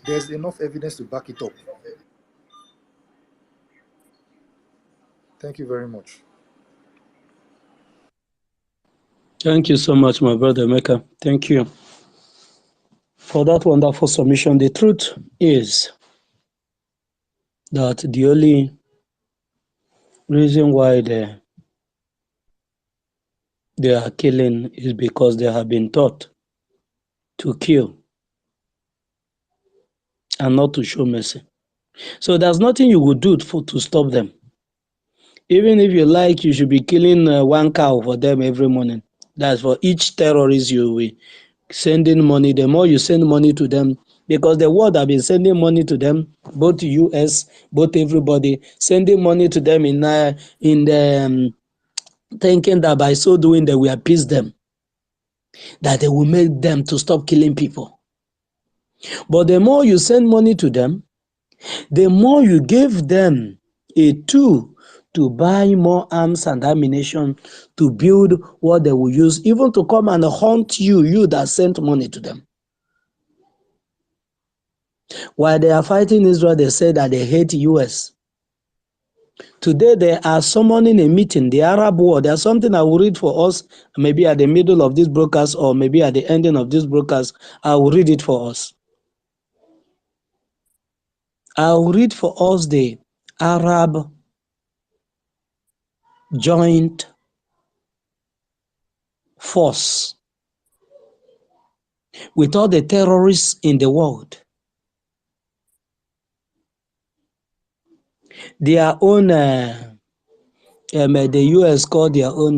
There's enough evidence to back it up. Thank you very much. Thank you so much, my brother Mecca. Thank you for that wonderful submission. The truth is that the only reason why they are killing is because they have been taught to kill and not to show mercy. So there's nothing you would do to stop them. Even if you like, you should be killing one cow for them every morning. That's for each terrorist you will sending money. The more you send money to them, because the world have been sending money to them, both US, both everybody, sending money to them in the thinking that by so doing they will appease them, that they will make them to stop killing people. But the more you send money to them, the more you give them a tool to buy more arms and ammunition to build what they will use, even to come and hunt you that sent money to them. While they are fighting Israel, they say that they hate US. Today they are summoning a meeting, the Arab world. There's something I will read for us, maybe at the middle of this broadcast or maybe at the ending of this broadcast. I will read it for us. I will read for us the Arab Joint Force with all the terrorists in the world. Their own, the US called their own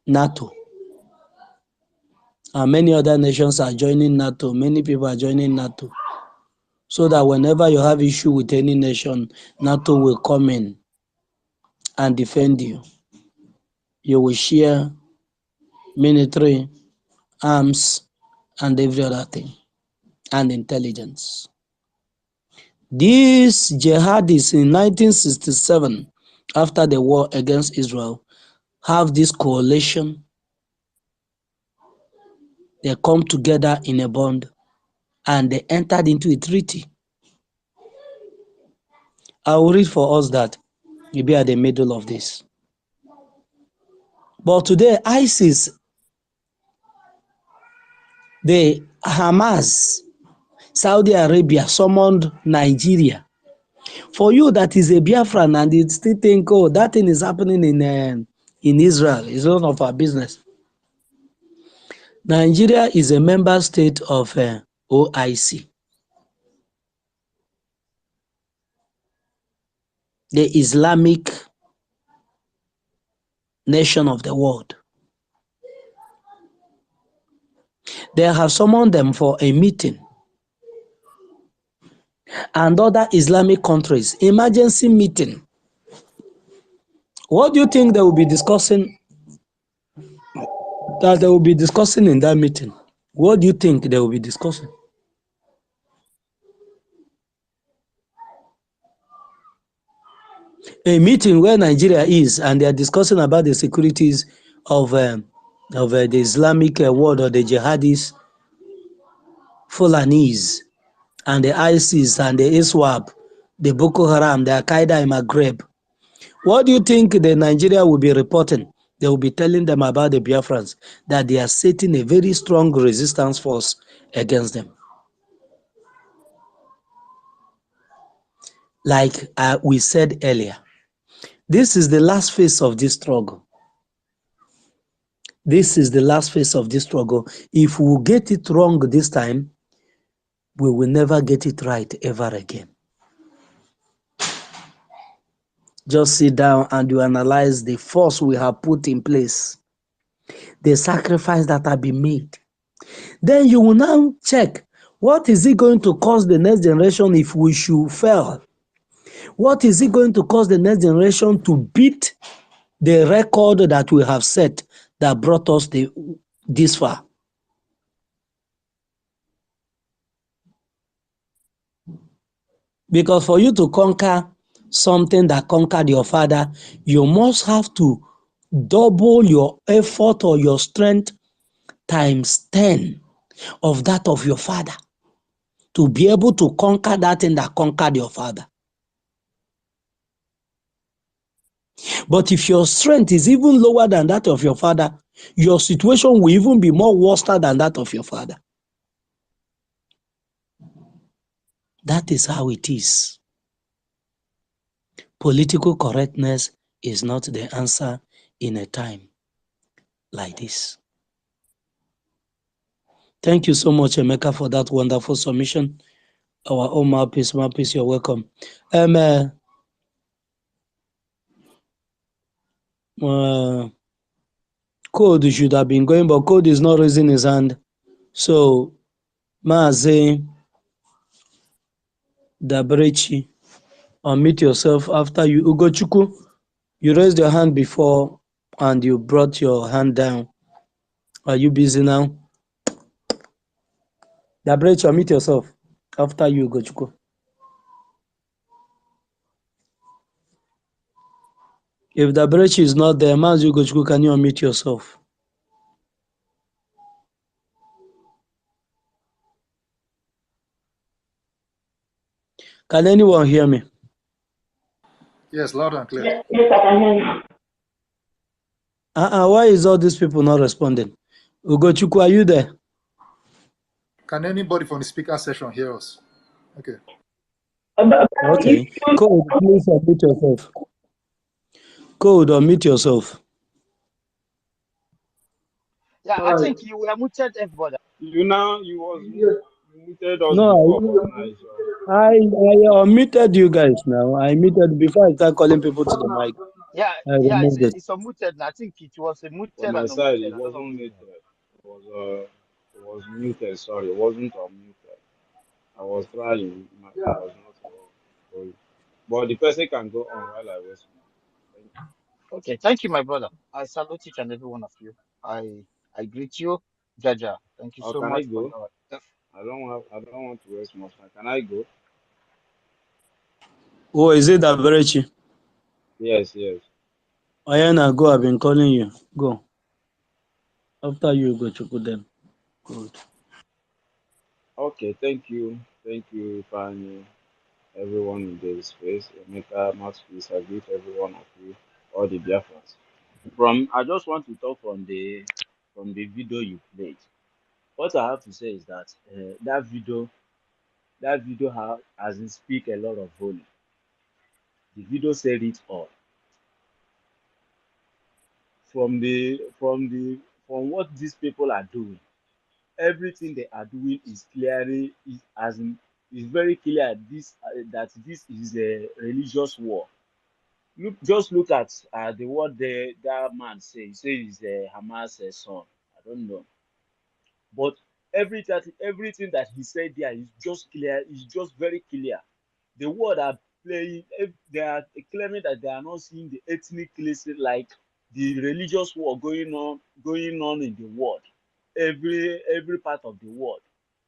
NATO. And many other nations are joining NATO. Many people are joining NATO. So that whenever you have issue with any nation, NATO will come in and defend you. You will share military, arms, and every other thing, and intelligence. These jihadists in 1967, after the war against Israel, have this coalition. They come together in a bond and they entered into a treaty. I will read for us that. You'll be at the middle of this. But today, ISIS, the Hamas, Saudi Arabia summoned Nigeria. For you that is a Biafran and you still think, oh, that thing is happening in Israel, it's none of our business. Nigeria is a member state of OIC, the Islamic nation of the world. They have summoned them for a meeting. And other Islamic countries, emergency meeting. What do you think they will be discussing? That they will be discussing in that meeting? What do you think they will be discussing? A meeting where Nigeria is, and they are discussing about the securities of the Islamic world, or the jihadis, Fulanis, and the ISIS, and the ISWAP, the Boko Haram, the Al-Qaeda in Maghreb. What do you think the Nigeria will be reporting? They will be telling them about the Biafrans, that they are setting a very strong resistance force against them. Like we said earlier, this is the last phase of this struggle. This is the last phase of this struggle. If we get it wrong this time, we will never get it right ever again. Just sit down and you analyze the force we have put in place, the sacrifice that have been made. Then you will now check, what is it going to cost the next generation if we should fail? What is it going to cost the next generation to beat the record that we have set that brought us this far? Because for you to conquer something that conquered your father, you must have to double your effort or your strength times 10 of that of your father to be able to conquer that thing that conquered your father. But if your strength is even lower than that of your father, your situation will even be more worse than that of your father. That is how it is. Political correctness is not the answer in a time like this. Thank you so much, Emeka, for that wonderful submission. Our own mouthpiece, you're welcome. Code should have been going, but Code is not raising his hand. So, Maazi Dabrechi, unmute yourself after you. Ugochukwu, you raised your hand before and you brought your hand down. Are you busy now? Dabrechi, unmute yourself after you, Ugochukwu. If Dabrechi is not there, Maazi Ugochukwu, can you unmute yourself? Can anyone hear me? Yes, loud and clear. Yes, I can hear you. Why is all these people not responding? Ugochukwu, are you there? Can anybody from the speaker session hear us? Okay. Okay. Code, please unmute yourself. Code, unmute yourself. Yeah, I think you were muted, everybody. You was muted us No, before for night. I unmuted you guys now. I muted before I start calling people to the mic. Yeah, I removed it. it's unmuted. I think it was a muted On my and side, unmuted. it I don't know wasn't which muted. one. It was muted. Sorry, it wasn't unmuted. I was trying. My phone was not going. But the person can go on while I wait. Thank you. Okay, thank you, my brother. I salute each and every one of you. I greet you, Jaja. Thank you Or so can I much for go? your I don't want to waste much time. Can I go? Oh, is it Daberechi? Yes, yes. Ayana, go. I've been calling you. Go. After you, go to put them. Good. Okay, thank you. Thank you, Fanny. Everyone in this space. Emeka, Mouthpiece, I greet every one of you, all the Biafrans. I just want to talk from the video you played. What I have to say is that that video has speak a lot of volume. The video said it all. From what these people are doing, everything they are doing is clearly is very clear. That this is a religious war. Look at the word that man say. He say he's a Hamas son. I don't know, but everything that he said there is just clear. Is just very clear. The word are playing. They are claiming that they are not seeing the ethnic cleansing like the religious war going on in the world, every part of the world,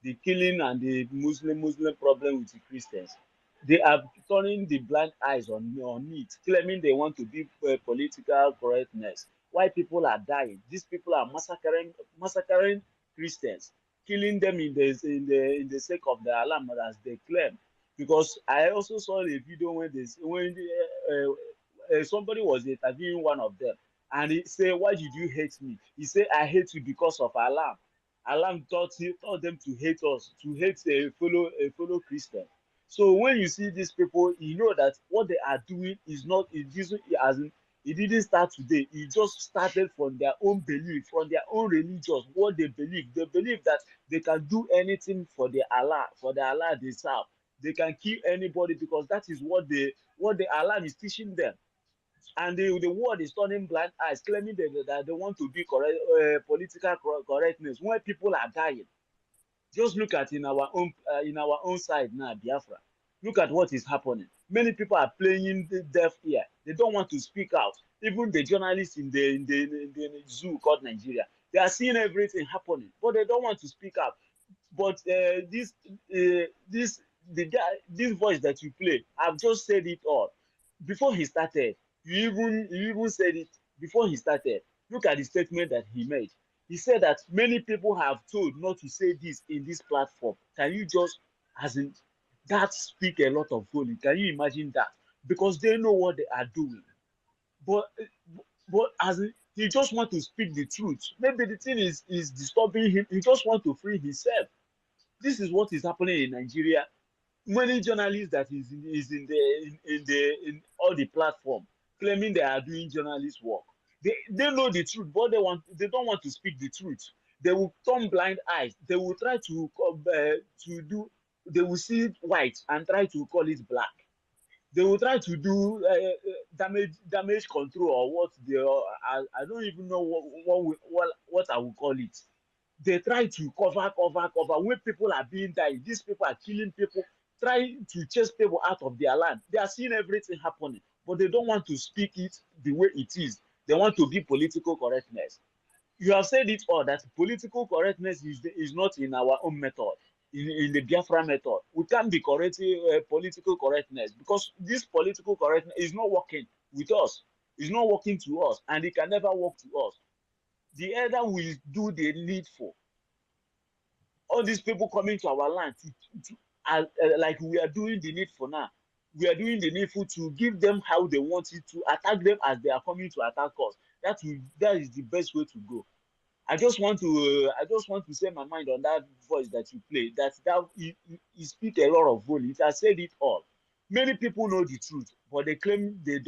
the killing and the Muslim problem with the Christians. They are turning the blind eyes on it, claiming they want to be political correctness. Why people are dying? These people are massacring Christians, killing them in the sake of the alarm as they claim. Because I also saw a video when somebody was interviewing one of them, and he say, "Why did you hate me?" He say, "I hate you because of alarm." Alarm taught them to hate us, to hate a fellow Christian. So when you see these people, you know that what they are doing is not it didn't start today. It just started from their own belief, from their own religious, what they believe. They believe that they can do anything for the Allah they serve. They can kill anybody because that is what the Allah is teaching them. And the world is turning blind eyes, claiming that they want to be political correctness when people are dying. Just look at in our own side now, Biafra. Look at what is happening. Many people are playing the deaf ear. They don't want to speak out. Even the journalists in the zoo called Nigeria, they are seeing everything happening, but they don't want to speak out. But this voice that you play, I've just said it all before he started. You even said it before he started. Look at the statement that he made. He said that many people have told not to say this in this platform. Can you just, as in, that speak a lot of volume? Can you imagine that? Because they know what they are doing. But as in, he just want to speak the truth. Maybe the thing is disturbing him. He just want to free himself. This is what is happening in Nigeria. Many journalists that is in all the platform claiming they are doing journalist work. They know the truth, but they don't want to speak the truth. They will turn blind eyes. They will try to do. They will see it white and try to call it black. They will try to do damage control, or what they I don't even know what I will call it. They try to cover when people are being died. These people are killing people, trying to chase people out of their land. They are seeing everything happening, but they don't want to speak it the way it is. They want to be political correctness. You have said it all, that political correctness is not in our own method, in the Biafra method. We can't be correcting political correctness, because this political correctness is not working with us. It's not working to us, and it can never work to us. The elder will do the needful. All these people coming to our land like we are doing the needful now. We are doing the needful to give them how they want it, to attack them as they are coming to attack us. That is the best way to go. I just want to say my mind on that voice that you played. That he speak a lot of volume. It has said it all. Many people know the truth, but they claim they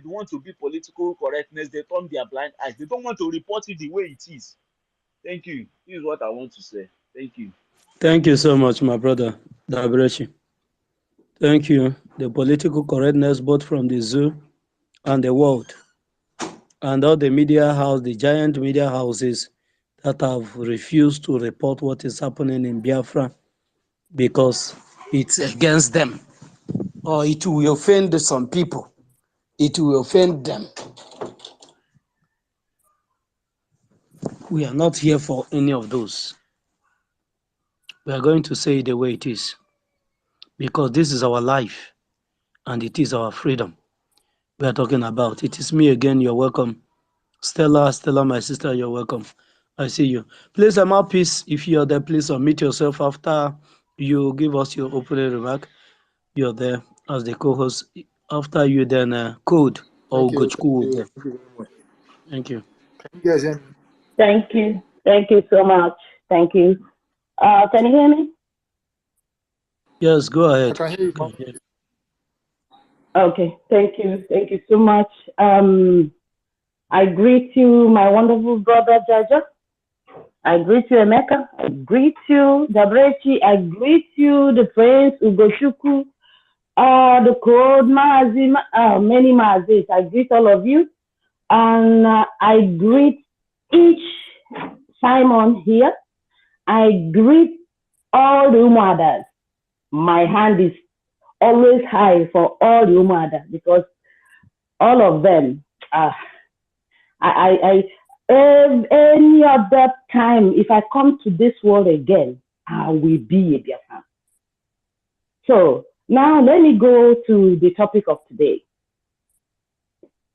want to be political correctness. They turn their blind eyes. They don't want to report it the way it is. Thank you. This is what I want to say. Thank you. Thank you so much, my brother Dabrechi. Thank you. The political correctness, both from the zoo and the world, and all the media house, the giant media houses that have refused to report what is happening in Biafra because it's against them, or it will offend some people. It will offend them. We are not here for any of those. We are going to say it the way it is, because this is our life and it is our freedom we are talking about. It is me again. You're welcome. Stella, my sister, you're welcome. I see you. Please, peace. If you're there, please unmute yourself after you give us your opening remark. You're there as the co-host. After you, then code or Thank you. Gochku will Thank you. there. Thank you very much. Thank you. Can you guys hear me? Thank you. Thank you so much. Thank you. Can you hear me? Yes, go I ahead. can hear you. Go ahead. Okay. Thank you. Thank you so much. I greet you, my wonderful brother Jaja. I greet you, Emeka. I greet you, Dabrechi. I greet you, the friends Ugochukwu, the code Mazi, many Mazis. I greet all of you. And I greet each Simon here. I greet all the Umuadas. My hand is always high for all the Umuadas, because all of them, any other time, if I come to this world again, I will be a Biafran. So now let me go to the topic of today,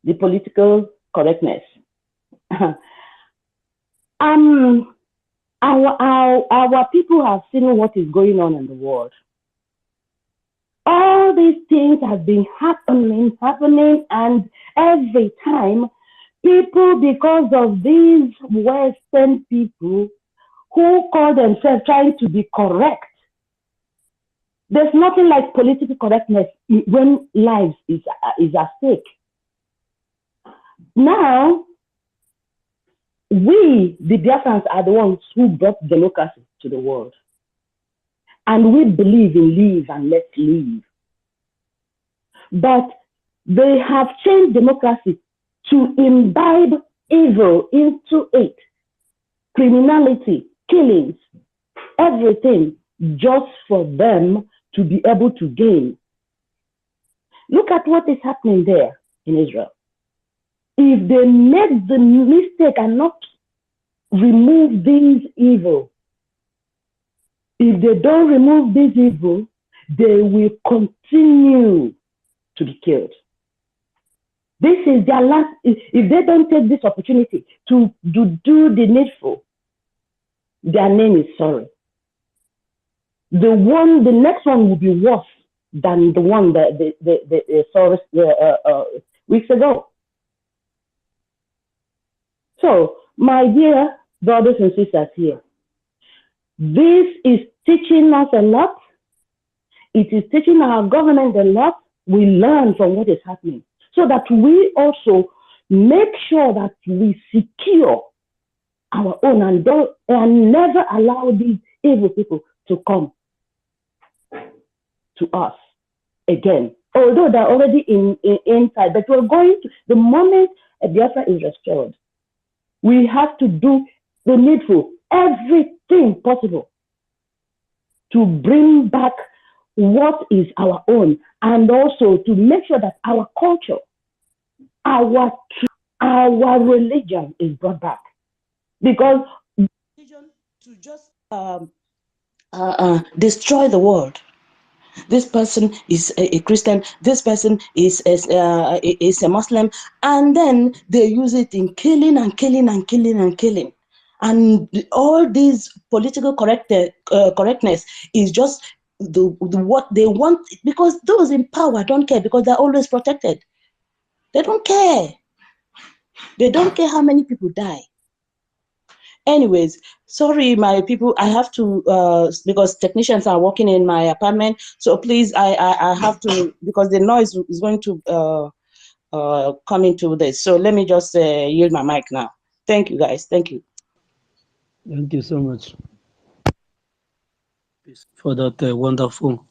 the political correctness. Our people have seen what is going on in the world. All these things have been happening, and every time people, because of these Western people who call themselves trying to be correct, there's nothing like political correctness when lives is at stake. Now, we, the Biafrans, are the ones who brought democracy to the world. And we believe in live and let live. But they have changed democracy to imbibe evil into it. Criminality, killings, everything, just for them to be able to gain. Look at what is happening there in Israel. If they make the mistake and not remove this evil, if they don't remove this evil, they will continue to be killed. This is their last, if they don't take this opportunity to do the needful, their name is sorry. The next one will be worse than the one that the sorry weeks ago. So, my dear brothers and sisters here, this is teaching us a lot. It is teaching our government a lot. We learn from what is happening so that we also make sure that we secure our own and never allow these evil people to come to us again. Although they're already inside, but we're going to, the moment Biafra is restored, we have to do the needful, everything possible to bring back what is our own, and also to make sure that our culture, our religion is brought back. Because religion to just destroy the world. This person is a Christian, this person is a Muslim, and then they use it in killing and killing and killing and killing. And all these political correctness is just what they want, because those in power don't care, because they're always protected. They don't care. They don't care how many people die. Anyways, sorry, my people, I have to, because technicians are working in my apartment. So please, I have to, because the noise is going to come into this. So let me just yield my mic now. Thank you, guys. Thank you. Thank you so much for that wonderful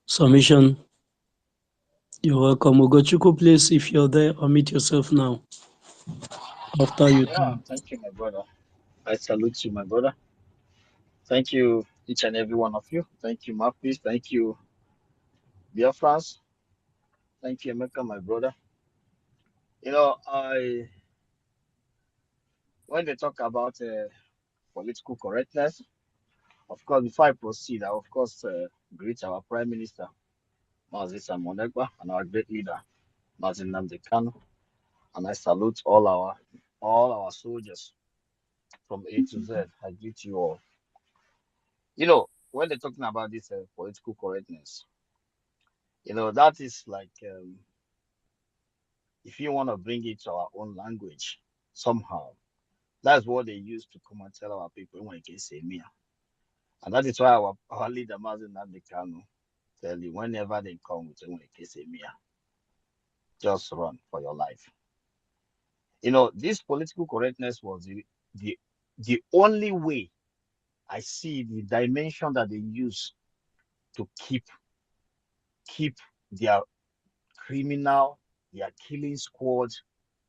submission. You're welcome. Ugochukwu, please, if you're there, unmute yourself now. After you. Yeah, thank you, my brother. I salute you, my brother. Thank you, each and every one of you. Thank you, Marquis. Thank you, Biafrans. Thank you, Emeka, my brother. You know, when they talk about political correctness, of course, before I proceed, I of course greet our Prime Minister, Mazi Monegba, and our great leader, Mazi Nnamdi Kanu, and I salute all our soldiers from A to Z. I greet you all. You know, when they're talking about this political correctness, you know, that is like if you want to bring it to our own language somehow, that's what they use to come and tell our people when they say me. And that is why our leader, Mazi Nnamdi Kanu, tell you whenever they come with when they say me, just run for your life. You know, this political correctness was the only way I see the dimension that they use to keep their criminal, their killing squad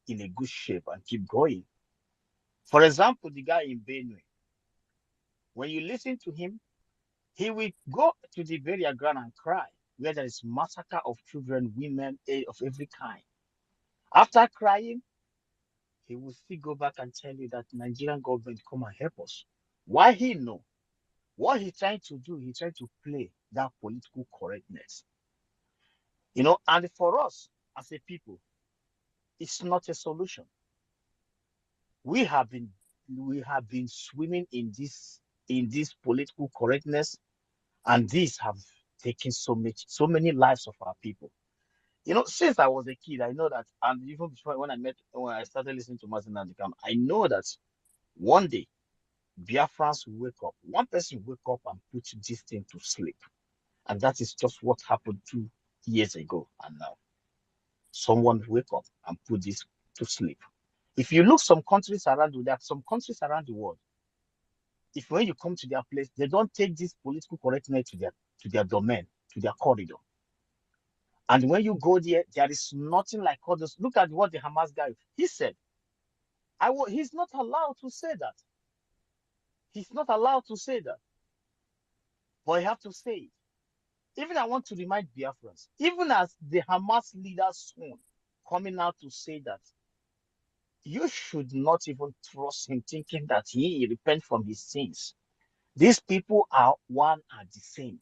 in a good shape and keep going. For example, the guy in Benue, when you listen to him, he will go to the burial ground and cry where there is massacre of children, women, of every kind. After crying, he will still go back and tell you that Nigerian government come and help us. Why he know? What he trying to do, he trying to play that political correctness. You know, and for us as a people, it's not a solution. We have been swimming in this political correctness, and these have taken so many lives of our people. You know, since I was a kid, I know that, and even before when I started listening to Martin Andikam, I know that one day Biafrans will wake up. One person will wake up and put this thing to sleep. And that is just what happened 2 years ago. And now someone wake up and put this to sleep. If you look some countries around the world, if when you come to their place, they don't take this political correctness to their domain, to their corridor. And when you go there, there is nothing like others. Look at what the Hamas guy, he said. He's not allowed to say that. He's not allowed to say that. But he have to say it. Even I want to remind Biafrans, even as the Hamas leader's son coming out to say that, you should not even trust him thinking that he repent from his sins. These people are one and the same.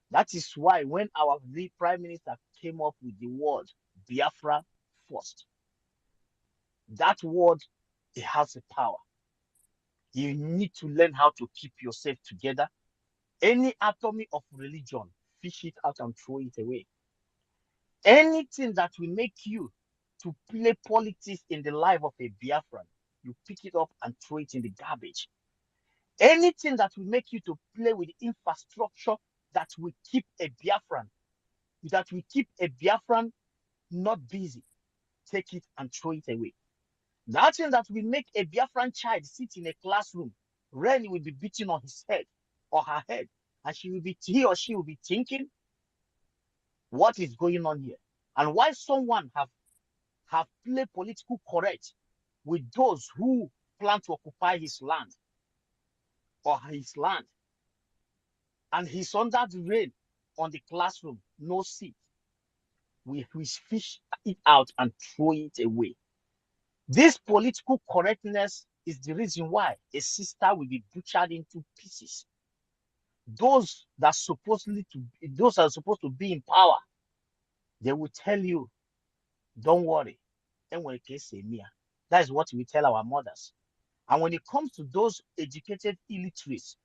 That is why when our Prime Minister came up with the word Biafra first, that word, it has a power. You need to learn how to keep yourself together. Any atomy of religion, fish it out and throw it away. Anything that will make you to play politics in the life of a Biafran, you pick it up and throw it in the garbage. Anything that will make you to play with the infrastructure that will keep a Biafran, not busy, take it and throw it away. That thing that will make a Biafran child sit in a classroom, rain will be beating on his head or her head, and he or she will be thinking, what is going on here? And why someone have played political correct with those who plan to occupy his land or his land, and he's under the rain on the classroom, no seat. We fish it out and throw it away. This political correctness is the reason why a sister will be butchered into pieces. Those are supposed to be in power, they will tell you, don't worry. That is what we tell our mothers. And when it comes to those educated illiterates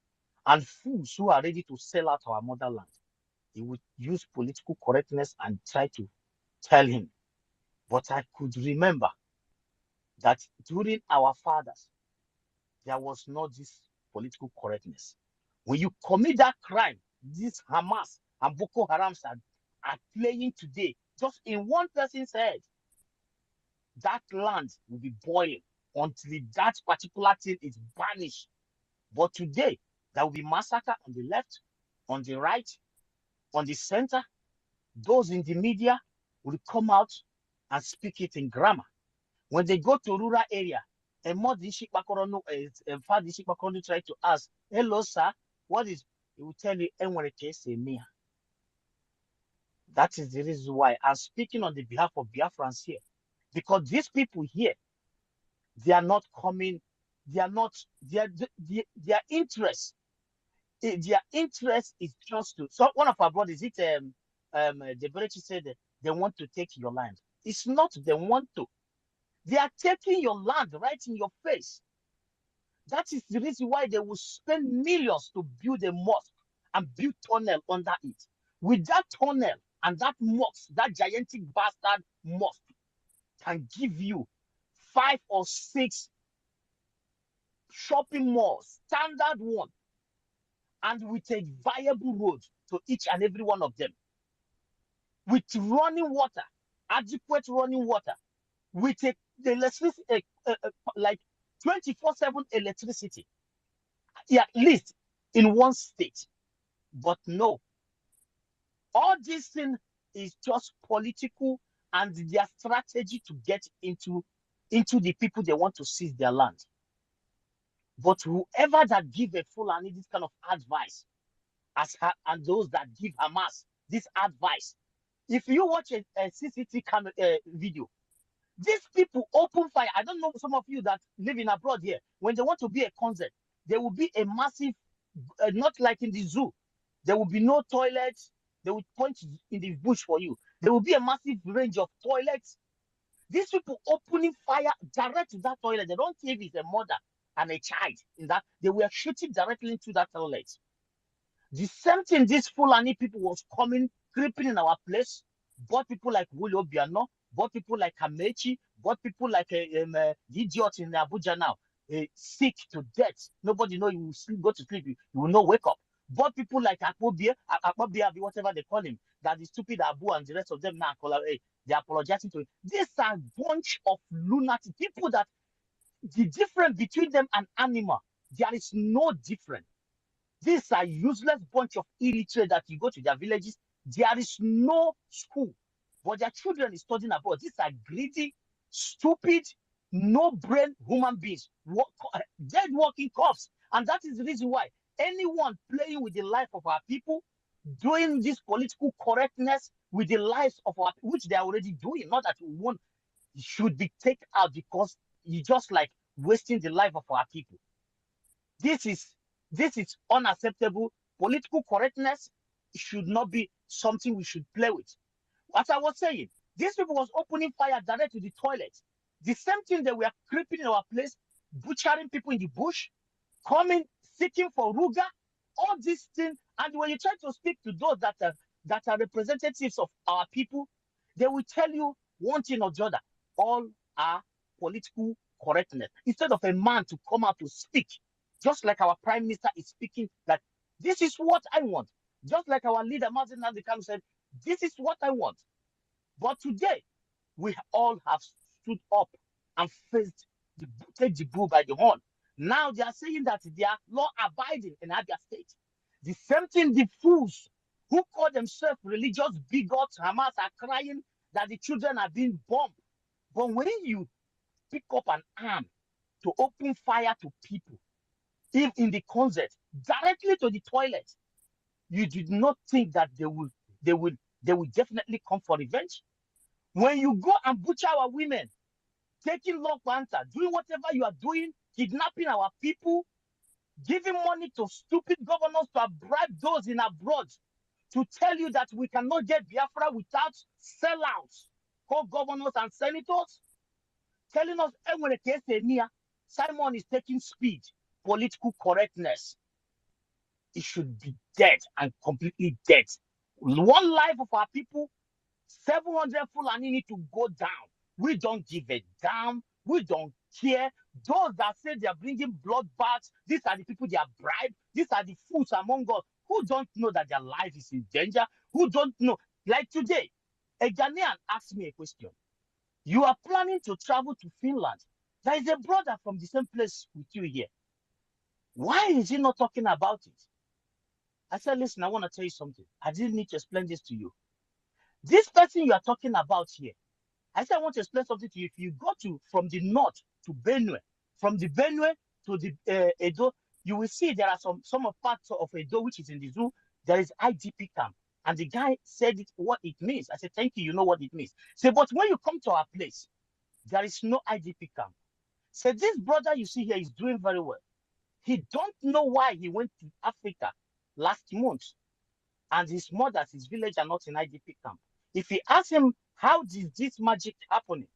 and fools who are ready to sell out our motherland, he would use political correctness and try to tell him. But I could remember that during our fathers, there was not this political correctness. When you commit that crime, this Hamas and Boko Haram are playing today, just in one person's head, that land will be boiling until that particular thing is banished. But today, there will be massacre on the left, on the right, on the center. Those in the media will come out and speak it in grammar. When they go to rural area, and more try to ask, hello, sir, what is, he will tell you, that is the reason why I'm speaking on the behalf of Biafrans here. Because these people here, they are not coming, their interest is just to, so one of our brothers, the Berechi said they want to take your land. It's not they want to. They are taking your land right in your face. That is the reason why they will spend millions to build a mosque and build tunnel under it. With that tunnel and that mosque, that gigantic bastard mosque can give you 5 or 6 shopping malls, standard one, and with a viable road to each and every one of them, with running water, adequate running water, with the electricity, like 24/7 electricity, at least in one state. But no, all this thing is just political and their strategy to get into the people they want to seize their land. But whoever that give a Fulani this kind of advice, and those that give Hamas this advice, if you watch a CCTV camera video, these people open fire. I don't know, some of you that live in abroad here, when they want to be a concert, there will be a massive, not like in the zoo, there will be no toilets. They will point in the bush for you. There will be a massive range of toilets. These people opening fire direct to that toilet. They don't care if it's a mother and a child in that. They were shooting directly into that toilet. The same thing these Fulani people was coming, creeping in our place, bought people like Willie Obiano, bought people like Kamechi, bought people like the idiot in Abuja now, sick to death. Nobody know, you will sleep, go to sleep, you will not wake up. Bought people like Akpobia, whatever they call him, that the stupid Abu and the rest of them now, they are apologizing to him. These are a bunch of lunatic people that the difference between them and animal, there is no difference. These are useless bunch of illiterate that you go to their villages. There is no school, but their children is studying abroad. These are greedy, stupid, no brain human beings, dead walking corpse. And that is the reason why anyone playing with the life of our people, doing this political correctness with the lives of our, which they are already doing, not that one should be taken out because you just like wasting the life of our people. This is unacceptable. Political correctness should not be something we should play with. As I was saying, these people was opening fire direct to the toilet. The same thing they were creeping in our place, butchering people in the bush. coming, seeking for Ruga, all these things. And when you try to speak to those that are representatives of our people, they will tell you one thing or the other. All are political correctness. Instead of a man to come out to speak, just like our prime minister is speaking, that this is what I want. Just like our leader, Martin Nazikam, said, this is what I want. But today, we all have stood up and faced take the bull by the horn. Now they are saying that they are law abiding in Abia State. The same thing the fools who call themselves religious bigots, Hamas, are crying that the children are being bombed. But when you pick up an arm to open fire to people, if in the concert, directly to the toilet, you did not think that they will definitely come for revenge. When you go and butcher our women, taking law panther, doing whatever you are doing, kidnapping our people, giving money to stupid governors to bribe those in abroad to tell you that we cannot get Biafra without sellouts, co-governors and senators, telling us Simon is taking speed, political correctness. It should be dead and completely dead. One life of our people, 700 Fulani need to go down. We don't give a damn. We don't care. Those that say they are bringing bloodbaths, these are the people they are bribed. These are the fools among us who don't know that their life is in danger, who don't know. Like today, a Ghanaian asked me a question. You are planning to travel to Finland. There is a brother from the same place with you here. Why is he not talking about it? I said, listen, I want to tell you something. I didn't need to explain this to you. This person you are talking about here, I said, I want to explain something to you. If you go from the north to Benue, from the Benue to the Edo, you will see there are some of parts of Edo, which is in the zoo, there is IDP camp. And the guy said what it means. I said, thank you, you know what it means. Say, but when you come to our place, there is no IDP camp. Say, this brother you see here is doing very well. He don't know why he went to Africa last month. And his mothers, his village are not in IDP camp. If you ask him, how did this magic happen?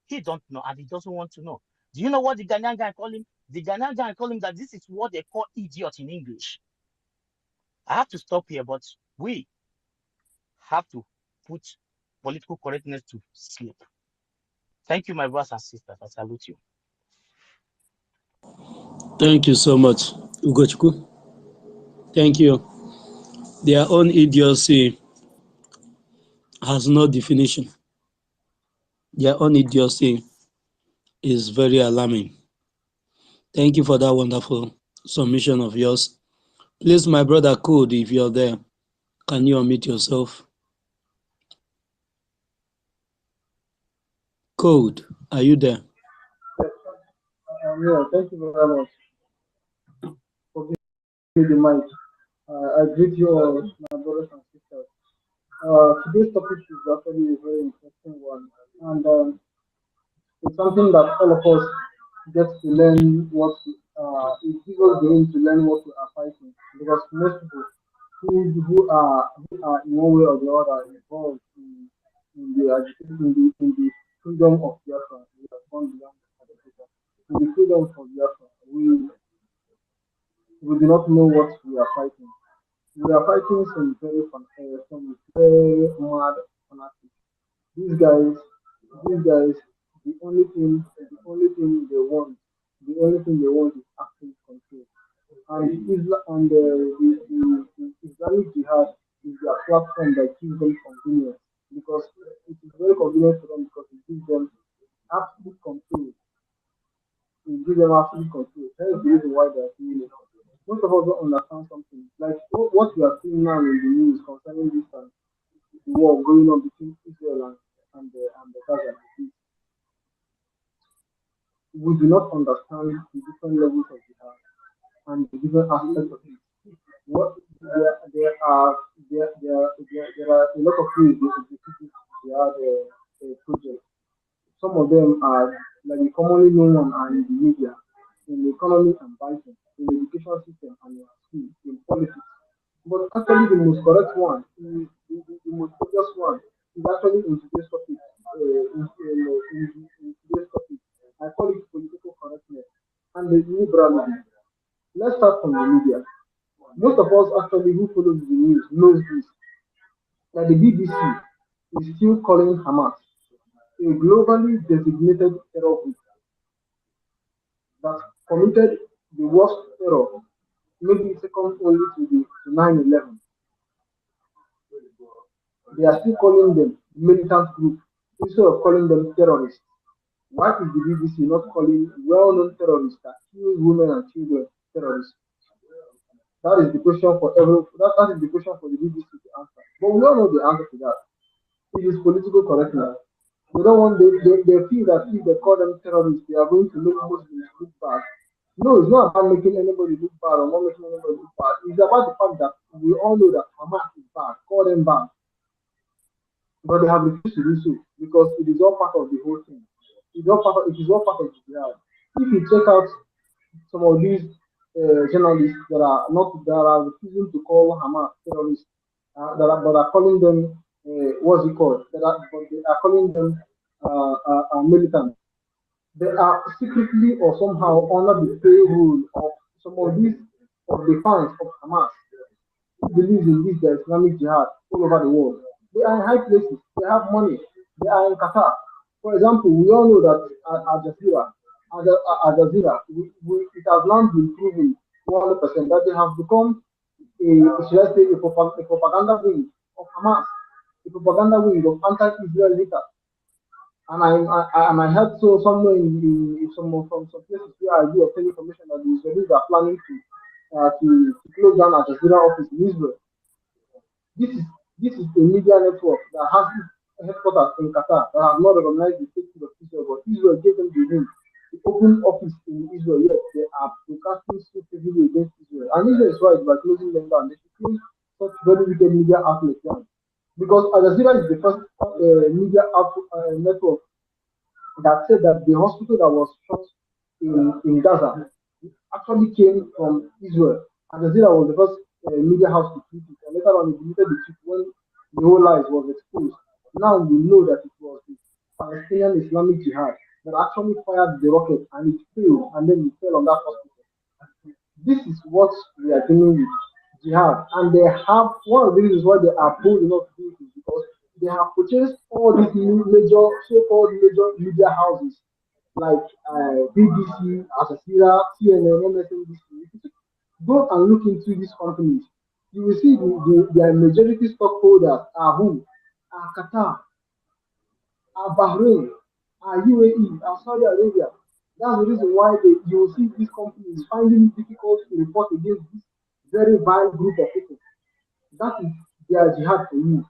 He don't know, and he doesn't want to know. Do you know what the Ghanaian guy call him? The Ghanaian guy call him that this is what they call idiot in English. I have to stop here, but we have to put political correctness to sleep. Thank you, my brothers and sisters. I salute you. Thank you so much, Ugochukwu. Thank you. Their own idiocy has no definition. Their own idiocy is very alarming. Thank you for that wonderful submission of yours. Please, my brother Code, if you're there, can you unmute yourself? Code, are you there? Yeah, thank you very much for giving me the mic. I greet you all, my brothers and sisters. Today's topic is actually a very interesting one, and it's something that all of us get to learn what it gives us the room to learn what we are fighting. Because most people who are in one way or the other involved in the agitation, in the freedom of Biafra, we have gone beyond agitation. In the freedom of Biafra, we do not know what we are fighting. We are fighting some very mad fanatics. These guys, the only thing they want is absolute control. And the Islamic Jihad is their platform that gives them convenience because it is very convenient for them because it gives them absolute control. It gives them absolute control. That is the reason why they are doing it. Most of us don't understand something. Like what we are seeing now in the news concerning this the war going on between Israel and the Gaza. We do not understand the different levels of jihad and the different aspects of it. What there are a lot of ways they execute jihad projects. Some of them are like the commonly known one are in the media, in the economy and banking, in the education system and in school, in politics. But actually, the most correct one, the most obvious one, is actually in today's topic. In today's topic, I call it political correctness and the liberalism. Let's start from the media. Most of us actually who follow the news knows this, that the BBC is still calling Hamas a globally designated terror group that committed the worst terror, maybe second only to the to 9/11. They are still calling them militant group instead of calling them terrorists. Why is the BBC not calling well-known terrorists that kill women and children terrorists? That is the question for that is the question for the BBC to answer. But we all know the answer to that. It is political correctness. They don't want they feel that if they call them terrorists, they are going to make Muslims look bad. No, it's not about making anybody look bad or not making anybody look bad. It's about the fact that we all know that Hamas is bad, call them bad. But they have refused to do so because it is all part of the whole thing. It is all part of the jihad. If you check out some of these journalists that are refusing to call Hamas terrorists, but are calling them what's it called? But they are calling them militant. They are secretly or somehow under the payroll of some of these of the fans of Hamas who believes in this the Islamic Jihad all over the world. They are in high places. They have money. They are in Qatar. For example, we all know that Al Jazeera, it has now been proven 100% that they have become should I say, a propaganda wing of Hamas, a propaganda wing of anti-Israel leaders. And I heard so somewhere in from some places where I do obtain information that the Israelis are planning to close down Al Jazeera office in Israel. This is this is a media network that has its headquarters in Qatar that have not recognized the state of Israel, but Israel gave them the ring to open office in Israel. Yet they are broadcasting so heavily against Israel, and Israel is right by closing them down. They should close such very wicked media outlets down because Al Jazeera is the first media network that said that the hospital that was shot in Gaza actually came from Israel. Al Jazeera was the first media house to tweet it, and later on it deleted the tweet when the whole lies was exposed. Now we know that it was the Palestinian Islamic Jihad that actually fired the rocket and it failed and then it fell on that hospital. This is what we are dealing with jihad, and they have one of the reasons why they are bold enough to do it is because they have purchased all these major so-called major media houses like BBC, Al Jazeera, CNN, MSNBC. If you go and look into these companies, you will see their majority stockholders are who? Are Qatar, are Bahrain, are UAE, are Saudi Arabia. That's the reason why you will see these companies finding it difficult to report against this very vile group of people. That is their jihad for you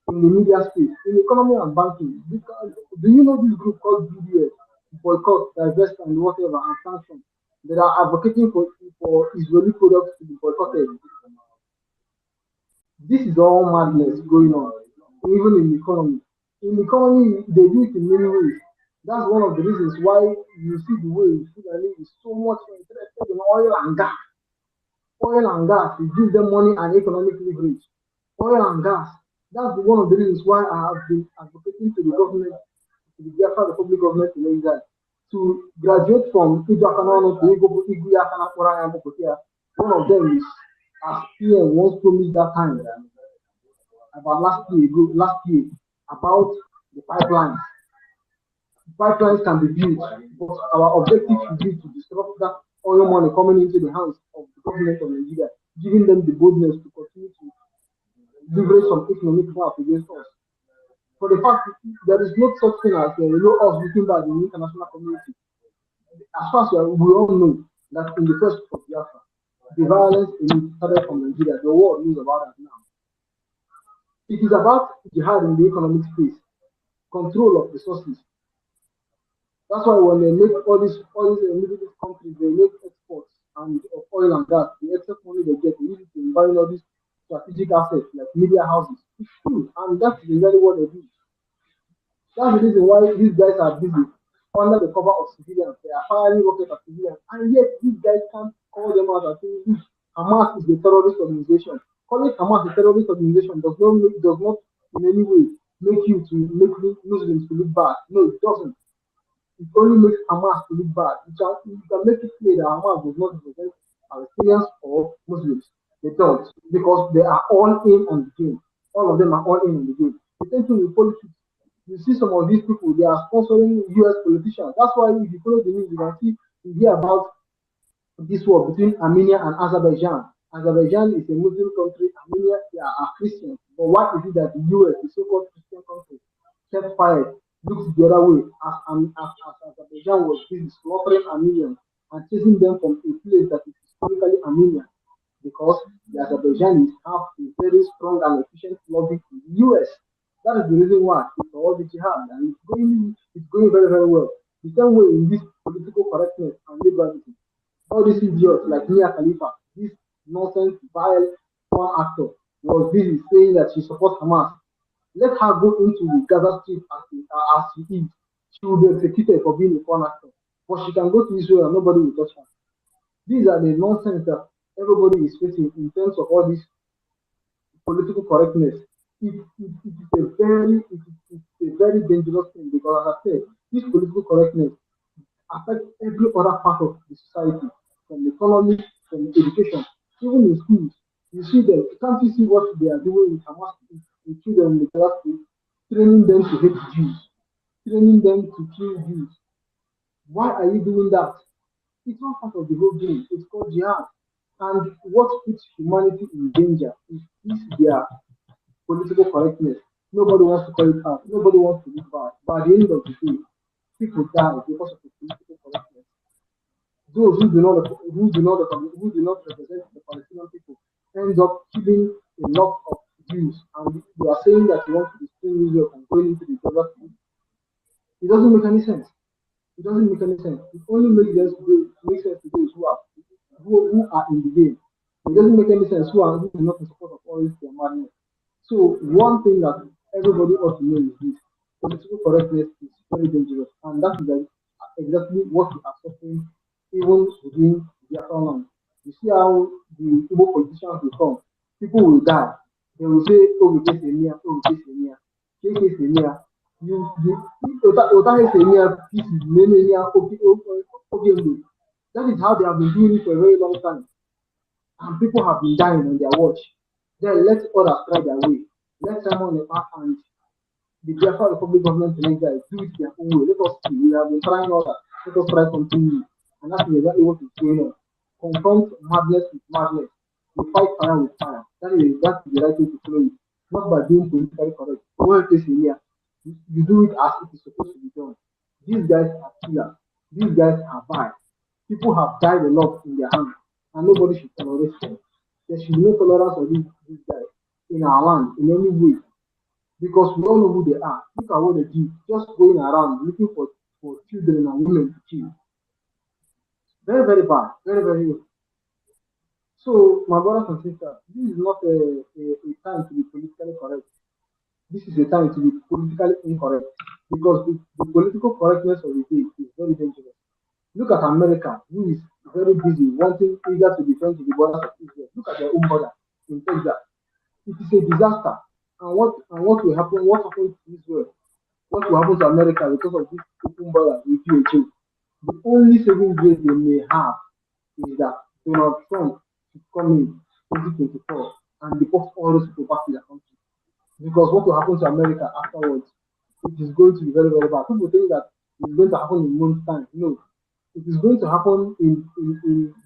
in the media space, in economy and banking. Because, do you know this group called BDS, boycott, divest, and whatever, and sanctions, that are advocating for Israeli products to be boycotted? This is all madness going on, even in the economy. In the economy, they do it in many ways. That's one of the reasons why you see the way Fulani is so much interested in oil and gas. Oil and gas, it gives them money and economic leverage. Oil and gas. That's one of the reasons why I have been advocating to the government, to the BIAFRA Republic government in Israel, to graduate from Ijakana to Iguyakana Koraya Mokotia. One of them is, as PM once promised that time, about last year, about the pipelines. Pipelines can be built, but our objective should be to disrupt that oil money coming into the hands of the government of Nigeria, giving them the boldness to continue to leverage some economic wealth against us. For the fact there is no such thing as us looking back in the international community. As far as we all know that in the first of Biafra, the violence in it started from Nigeria. The world knows about that now. It is about jihad in the economic space, control of resources. That's why when they make all these Middle East countries, they make exports and of oil and gas. The excess money they get, they use it to buy all these strategic assets like media houses. It's true, and that's exactly what they do. That's the reason why these guys are busy under the cover of civilians. They are firing rockets at civilians, and yet these guys can't call them out and say Hamas is a terrorist organization. Calling Hamas a terrorist organization does not in any way make Muslims to look bad. No, it doesn't. It only makes Hamas to look bad. You can make it clear that Hamas does not represent Palestinians or Muslims. They don't, because they are all in on the game. All of them are all in on the game. The same thing with politics. You see some of these people, they are sponsoring US politicians. That's why if you follow the news, you can see, you hear about this war between Armenia and Azerbaijan. Azerbaijan is a Muslim country, Armenia they are Christians. But why is it that the US, the so-called Christian country, kept quiet, looks the other way, as Azerbaijan was busy slaughtering Armenians and chasing them from a place that is historically Armenian, because the Azerbaijanis have a very strong and efficient lobby in the US. That is the reason why it's all the jihad, and it's going very, very well. The same way in this political correctness and liberalism, all these idiots like Mia Khalifa, this nonsense, vile, one actor, was busy saying that she supports Hamas. Let her go into the Gaza Strip as she is. She will be executed for being a foreign actor. But she can go to Israel and nobody will touch her. These are the nonsense that everybody is facing in terms of all this political correctness. It's a very dangerous thing, because as I said, this political correctness affects every other part of the society, from the economy, from education, even in schools. You see them, can't you see what they are doing with Hamas, with children in the class, training them to hate Jews, training them to kill Jews? Why are you doing that? It's not part of the whole game. It's called jihad. And what puts humanity in danger is their political correctness. Nobody wants to call it out. Nobody wants to look bad. But at the end of the day, people die because of the political correctness. Those who do not represent the Palestinian people end up killing a lot of Jews. And you are saying that you want to destroy Israel and going into the Gaza. It doesn't make any sense. It doesn't make any sense. It only makes sense to those who are in the game. It doesn't make any sense who are not in support of all this madness. So one thing that everybody ought to know is this: political correctness is very dangerous, and that is exactly what we are suffering even within BIAFRA land. You see how the Igbo politicians will come, people will die. They will say, "Oh, we case Emia, oh, we case Emia, case Emia." That is how they have been doing it for a very long time, and people have been dying on their watch. Then let others try their way. Let Simon Lepa and the Biafra Republic government in Nigeria do it their own way. Let us see. We have been trying all that. Let us try something new. And that's exactly what is going on. Confront madness with madness. We fight fire with fire. That is the right way to follow it. Not by being politically correct. When it is here, you do it as it is supposed to be done. These guys are killers. These guys are bad. People have died a lot in their hands, and nobody should tolerate them. There should be no tolerance of these guys in our land in any way, because we all know who they are. Look at what they do, just going around looking for children and women to kill. Very, very bad. Very, very ill. So, my brothers and sisters, this is not a time to be politically correct. This is a time to be politically incorrect, because the political correctness of the day is very dangerous. Look at America, who is very busy, eager to defend the borders of Israel. Look at their own border in Texas. It is a disaster. And what will happen? What happened to Israel? What will happen to America because of this open border with USA? The only saving grace they may have is that Donald Trump should come in 2024 and deport all those people back to their country. Because what will happen to America afterwards, it is going to be very, very bad. People think that it's going to happen in months' time. No. It is going to happen in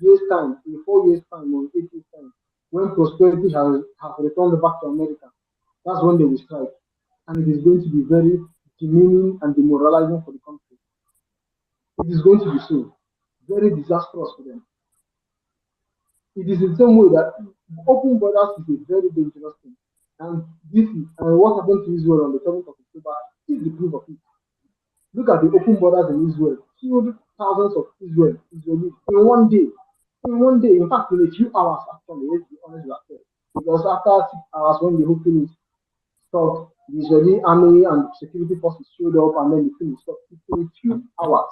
years' time, in 4 years' time, or 8 years' time, when prosperity has returned back to America. That's when they will strike. And it is going to be very demeaning and demoralizing for the country. It is going to be so. Very disastrous for them. It is the same way that open borders is a very dangerous thing. And what happened to Israel on the 7th of October is the proof of it. Look at the open borders in Israel. Killed thousands of Israelis in one day. In one day, in fact, in a few hours actually, let's be honest with ourselves. Because after 6 hours, when the whole thing stopped, the Israeli army and security forces showed up, and then the thing stopped. In a few hours.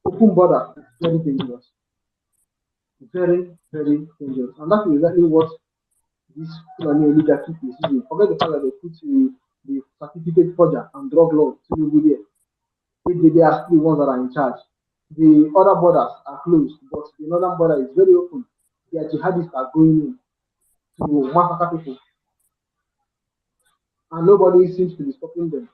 Open border is very dangerous. Very, very dangerous. And that is exactly what this Fulani oligarchy is using. Forget the fact that they put the certificate forger and drug lord to you there. They are still the ones that are in charge. The other borders are closed, but the northern border is very open. Their jihadists are going in to massacre people, and nobody seems to be stopping them.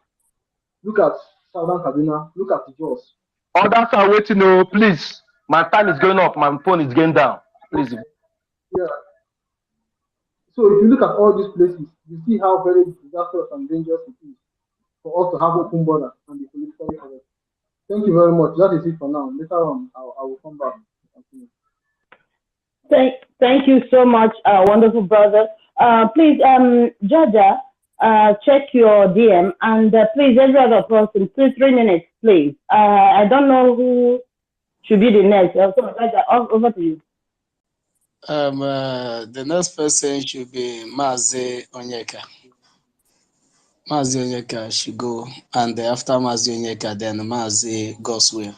Look at Southern Kaduna, look at Jos. Others are waiting. No, please. My time is going up. My phone is going down. Please. Yeah. So if you look at all these places, you see how very disastrous and dangerous it is for us to have open borders and be politically correct. Thank you very much. That is it for now. Later on, I will come back. Thank you so much, wonderful brother. Please, Jaja, check your DM, and please, every other person, 3 minutes, please. I don't know who should be the next. So, Jaja, over to you. The next person should be Mazi Onyeka. Mazi Onyeka should go, and after Mazi Onyeka, then Mazi Goswell.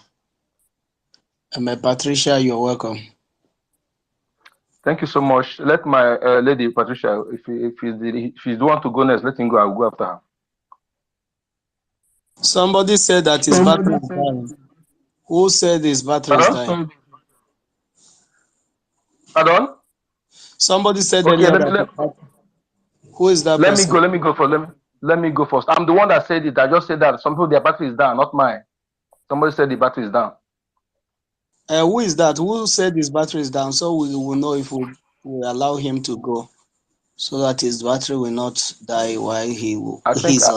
Patricia, you're welcome. Thank you so much. Let my lady Patricia, if she's the one to go next, let him go. I'll go after her. Somebody said that his battery is dying. Who said his battery is dying? Pardon? Somebody said okay, who is that person? Let me go first. I'm the one that said it. I just said that some people their battery is down, not mine. Somebody said the battery is down. Who is that? Who said his battery is down? So we will know if we allow him to go, so that his battery will not die while he will. I think the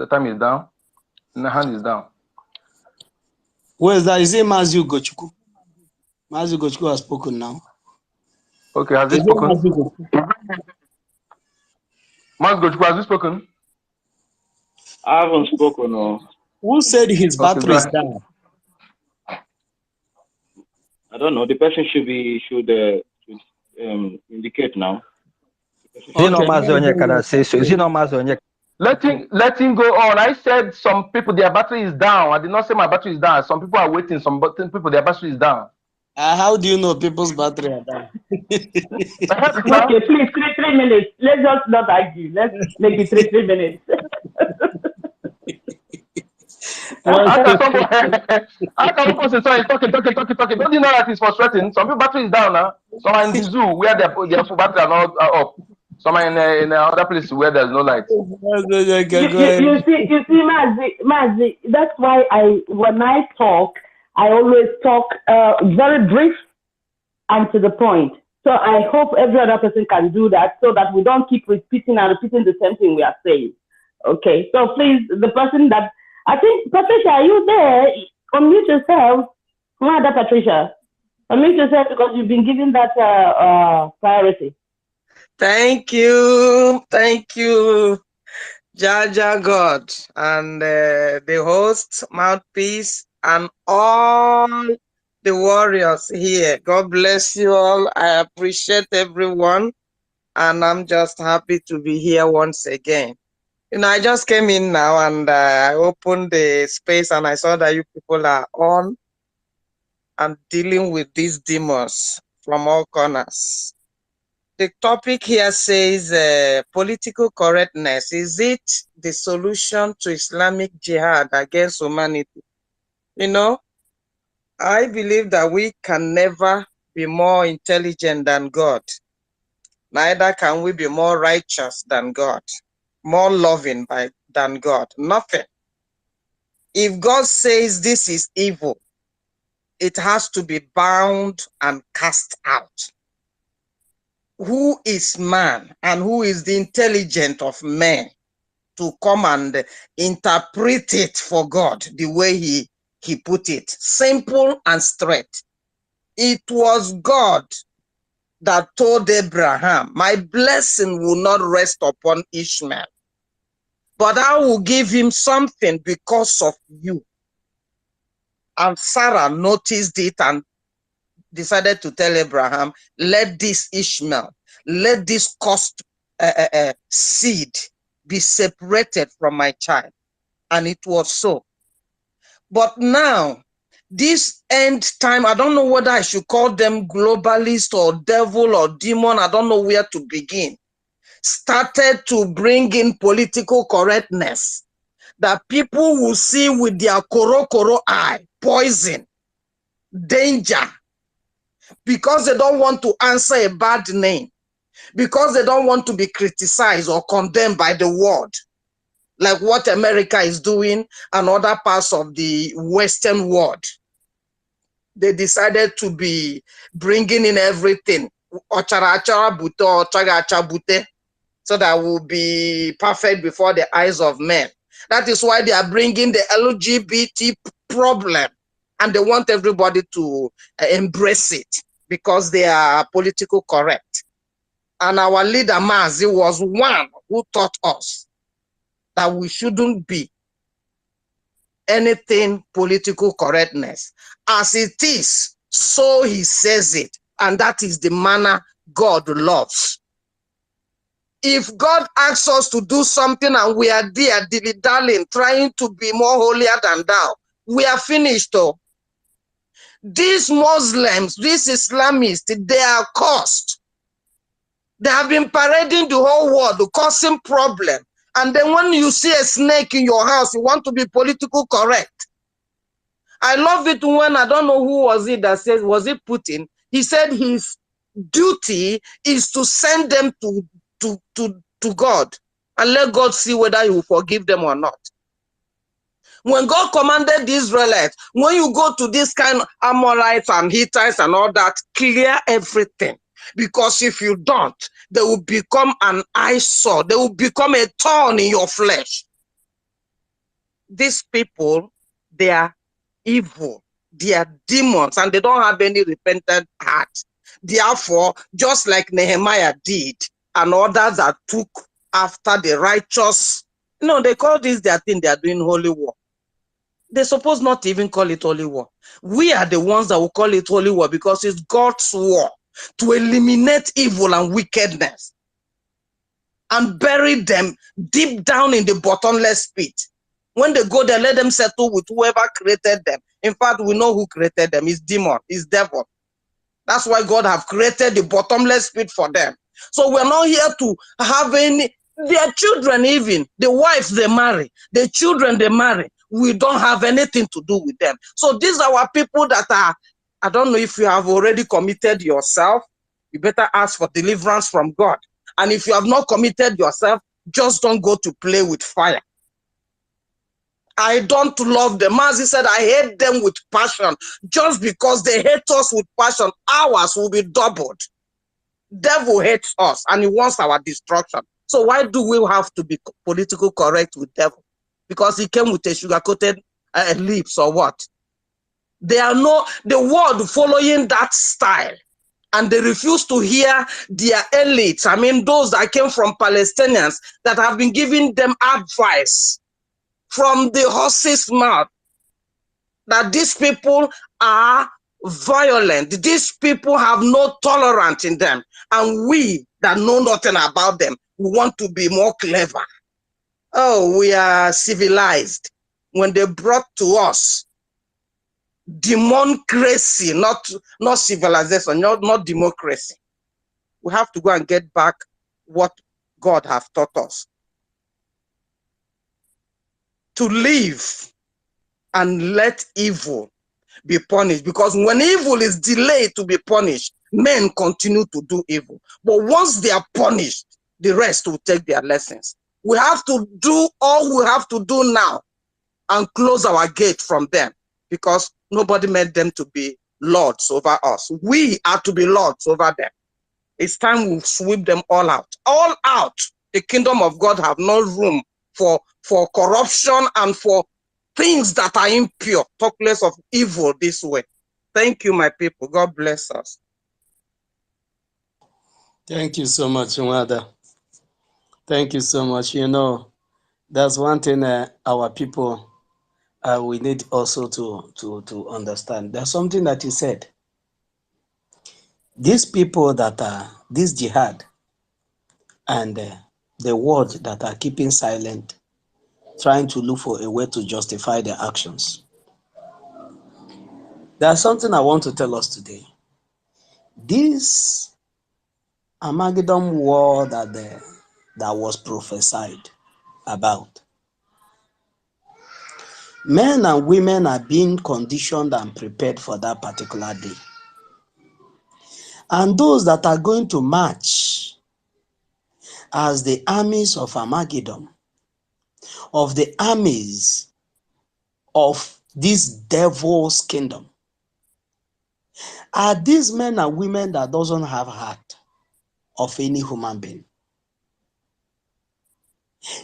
time is down. And the hand is down. Where is that? Is it Mazi Gochukwu? Mazi Gochukwu has spoken now. Okay, has he spoken? Mazi Gochukwu, has he spoken? I haven't spoken. No. Who said his battery is down? I don't know. The person should indicate now. Okay. Let him go on. I said some people their battery is down. I did not say my battery is down. Some people are waiting. Some people their battery is down. How do you know people's battery are down? Okay, please, 3 minutes. Let's just not argue. Let's make it 3 minutes. How can one person say talking? Don't you know that it's frustrating? Some people battery is down now. Some are in the zoo where their full battery are not up. Some are in other places where there's no light. You see, Mazi, that's why when I talk, I always talk very brief and to the point. So I hope every other person can do that, so that we don't keep repeating the same thing we are saying. Okay, so please, the person that, I think, Patricia, are you there? Unmute yourself. Mother Patricia, unmute yourself, because you've been given that priority. Thank you, Jaja God, and the host, Mouthpiece, and all the warriors here. God bless you all. I appreciate everyone, and I'm just happy to be here once again. You know, I just came in now, and I opened the space, and I saw that you people are on and dealing with these demons from all corners. The topic here says political correctness. Is it the solution to Islamic jihad against humanity? You know, I believe that we can never be more intelligent than God. Neither can we be more righteous than God, more loving than God. Nothing. If God says this is evil, it has to be bound and cast out. Who is man and who is the intelligent of men to come and interpret it for God the way he put it? Simple and straight. It was God that told Abraham, my blessing will not rest upon Ishmael, but I will give him something because of you. And Sarah noticed it and decided to tell Abraham, let this Ishmael, let this cursed seed be separated from my child. And it was so. But now, this end time, I don't know whether I should call them globalist or devil or demon, I don't know where to begin, started to bring in political correctness. that people will see with their koro eye, poison, danger, because they don't want to answer a bad name, because they don't want to be criticized or condemned by the world, like what America is doing and other parts of the Western world. They decided to be bringing in everything, so that will be perfect before the eyes of men. That is why they are bringing the LGBT problem, and they want everybody to embrace it because they are political correct. And our leader Mazi was one who taught us that we shouldn't be anything political correctness. As it is, so he says it, and that is the manner God loves. If God asks us to do something and we are there dilly-dallying, trying to be more holier than thou, we are finished. Oh. These Muslims, these Islamists, they are cursed. They have been parading the whole world, causing problems. And then when you see a snake in your house, you want to be political correct. I love it when, I don't know who was it that says, was it Putin? He said his duty is to send them to God and let God see whether he will forgive them or not. When God commanded the Israelites, when you go to this kind of Amorites and Hittites and all that, clear everything. Because if you don't, they will become an eyesore. They will become a thorn in your flesh. These people, they are evil. They are demons and they don't have any repentant heart. Therefore, just like Nehemiah did and others that took after the righteous, they call this their thing, they are doing holy war. They're supposed not to even call it holy war. We are the ones that will call it holy war because it's God's war to eliminate evil and wickedness and bury them deep down in the bottomless pit. When they go there, let them settle with whoever created them. In fact, we know who created them. It's demon, it's devil. That's why God have created the bottomless pit for them. So we're not here to have any, their children even, the wives they marry, the children they marry, we don't have anything to do with them. So these are our people that are, I don't know if you have already committed yourself, you better ask for deliverance from God. And if you have not committed yourself, just don't go to play with fire. I don't love them. As he said, I hate them with passion. Just because they hate us with passion, ours will be doubled. Devil hates us and he wants our destruction. So why do we have to be political correct with devil? Because he came with a sugar-coated lips or what? They are the world following that style. And they refuse to hear their elites. I mean, those that came from Palestinians that have been giving them advice from the horse's mouth, that these people are violent. These people have no tolerance in them. And we that know nothing about them, we want to be more clever. Oh, we are civilized. When they brought to us democracy, not civilization, not democracy, we have to go and get back what God has taught us. To live and let evil be punished, because when evil is delayed to be punished, men continue to do evil. But once they are punished, the rest will take their lessons. We have to do all we have to do now and close our gate from them, because nobody made them to be lords over us. We are to be lords over them. It's time we sweep them all out. All out. The kingdom of God have no room for corruption and for things that are impure. Talk less of evil this way. Thank you, my people. God bless us. Thank you so much, Nwada. Thank you so much. That's one thing our people we need also to understand. There's something that you said. These people that are this jihad and the world that are keeping silent, trying to look for a way to justify their actions. There's something I want to tell us today. This Armageddon war that was prophesied about, Men and women are being conditioned and prepared for that particular day. And those that are going to march as the armies of Armageddon, of the armies of this devil's kingdom, are these men and women that doesn't have heart of any human being.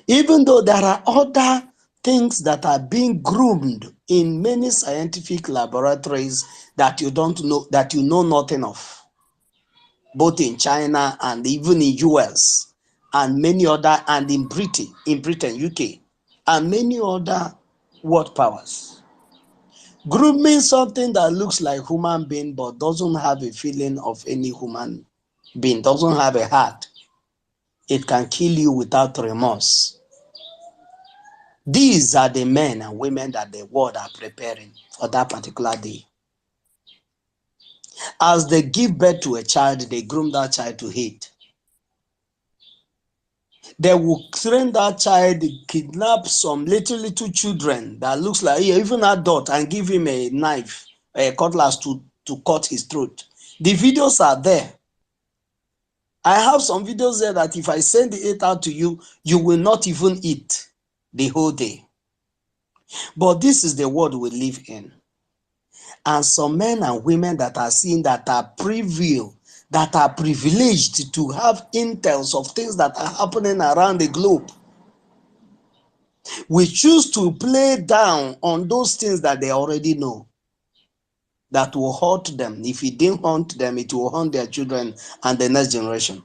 Even though there are other things that are being groomed in many scientific laboratories that you don't know, that you know nothing of, both in China and even in US and many other, and in Britain, UK, and many other world powers. Grooming something that looks like human being but doesn't have a feeling of any human being, doesn't have a heart. It can kill you without remorse. These are the men and women that the world are preparing for that particular day. As they give birth to a child, they groom that child to hate. They will train that child, kidnap some little children that looks like even adult, and give him a knife, a cutlass to cut his throat. The videos are there. I have some videos there that if I send it out to you, you will not even eat the whole day. But this is the world we live in. And some men and women that are seen, that are privy, that are privileged to have intels of things that are happening around the globe, we choose to play down on those things that they already know, that will haunt them. If it didn't haunt them, it will haunt their children and the next generation.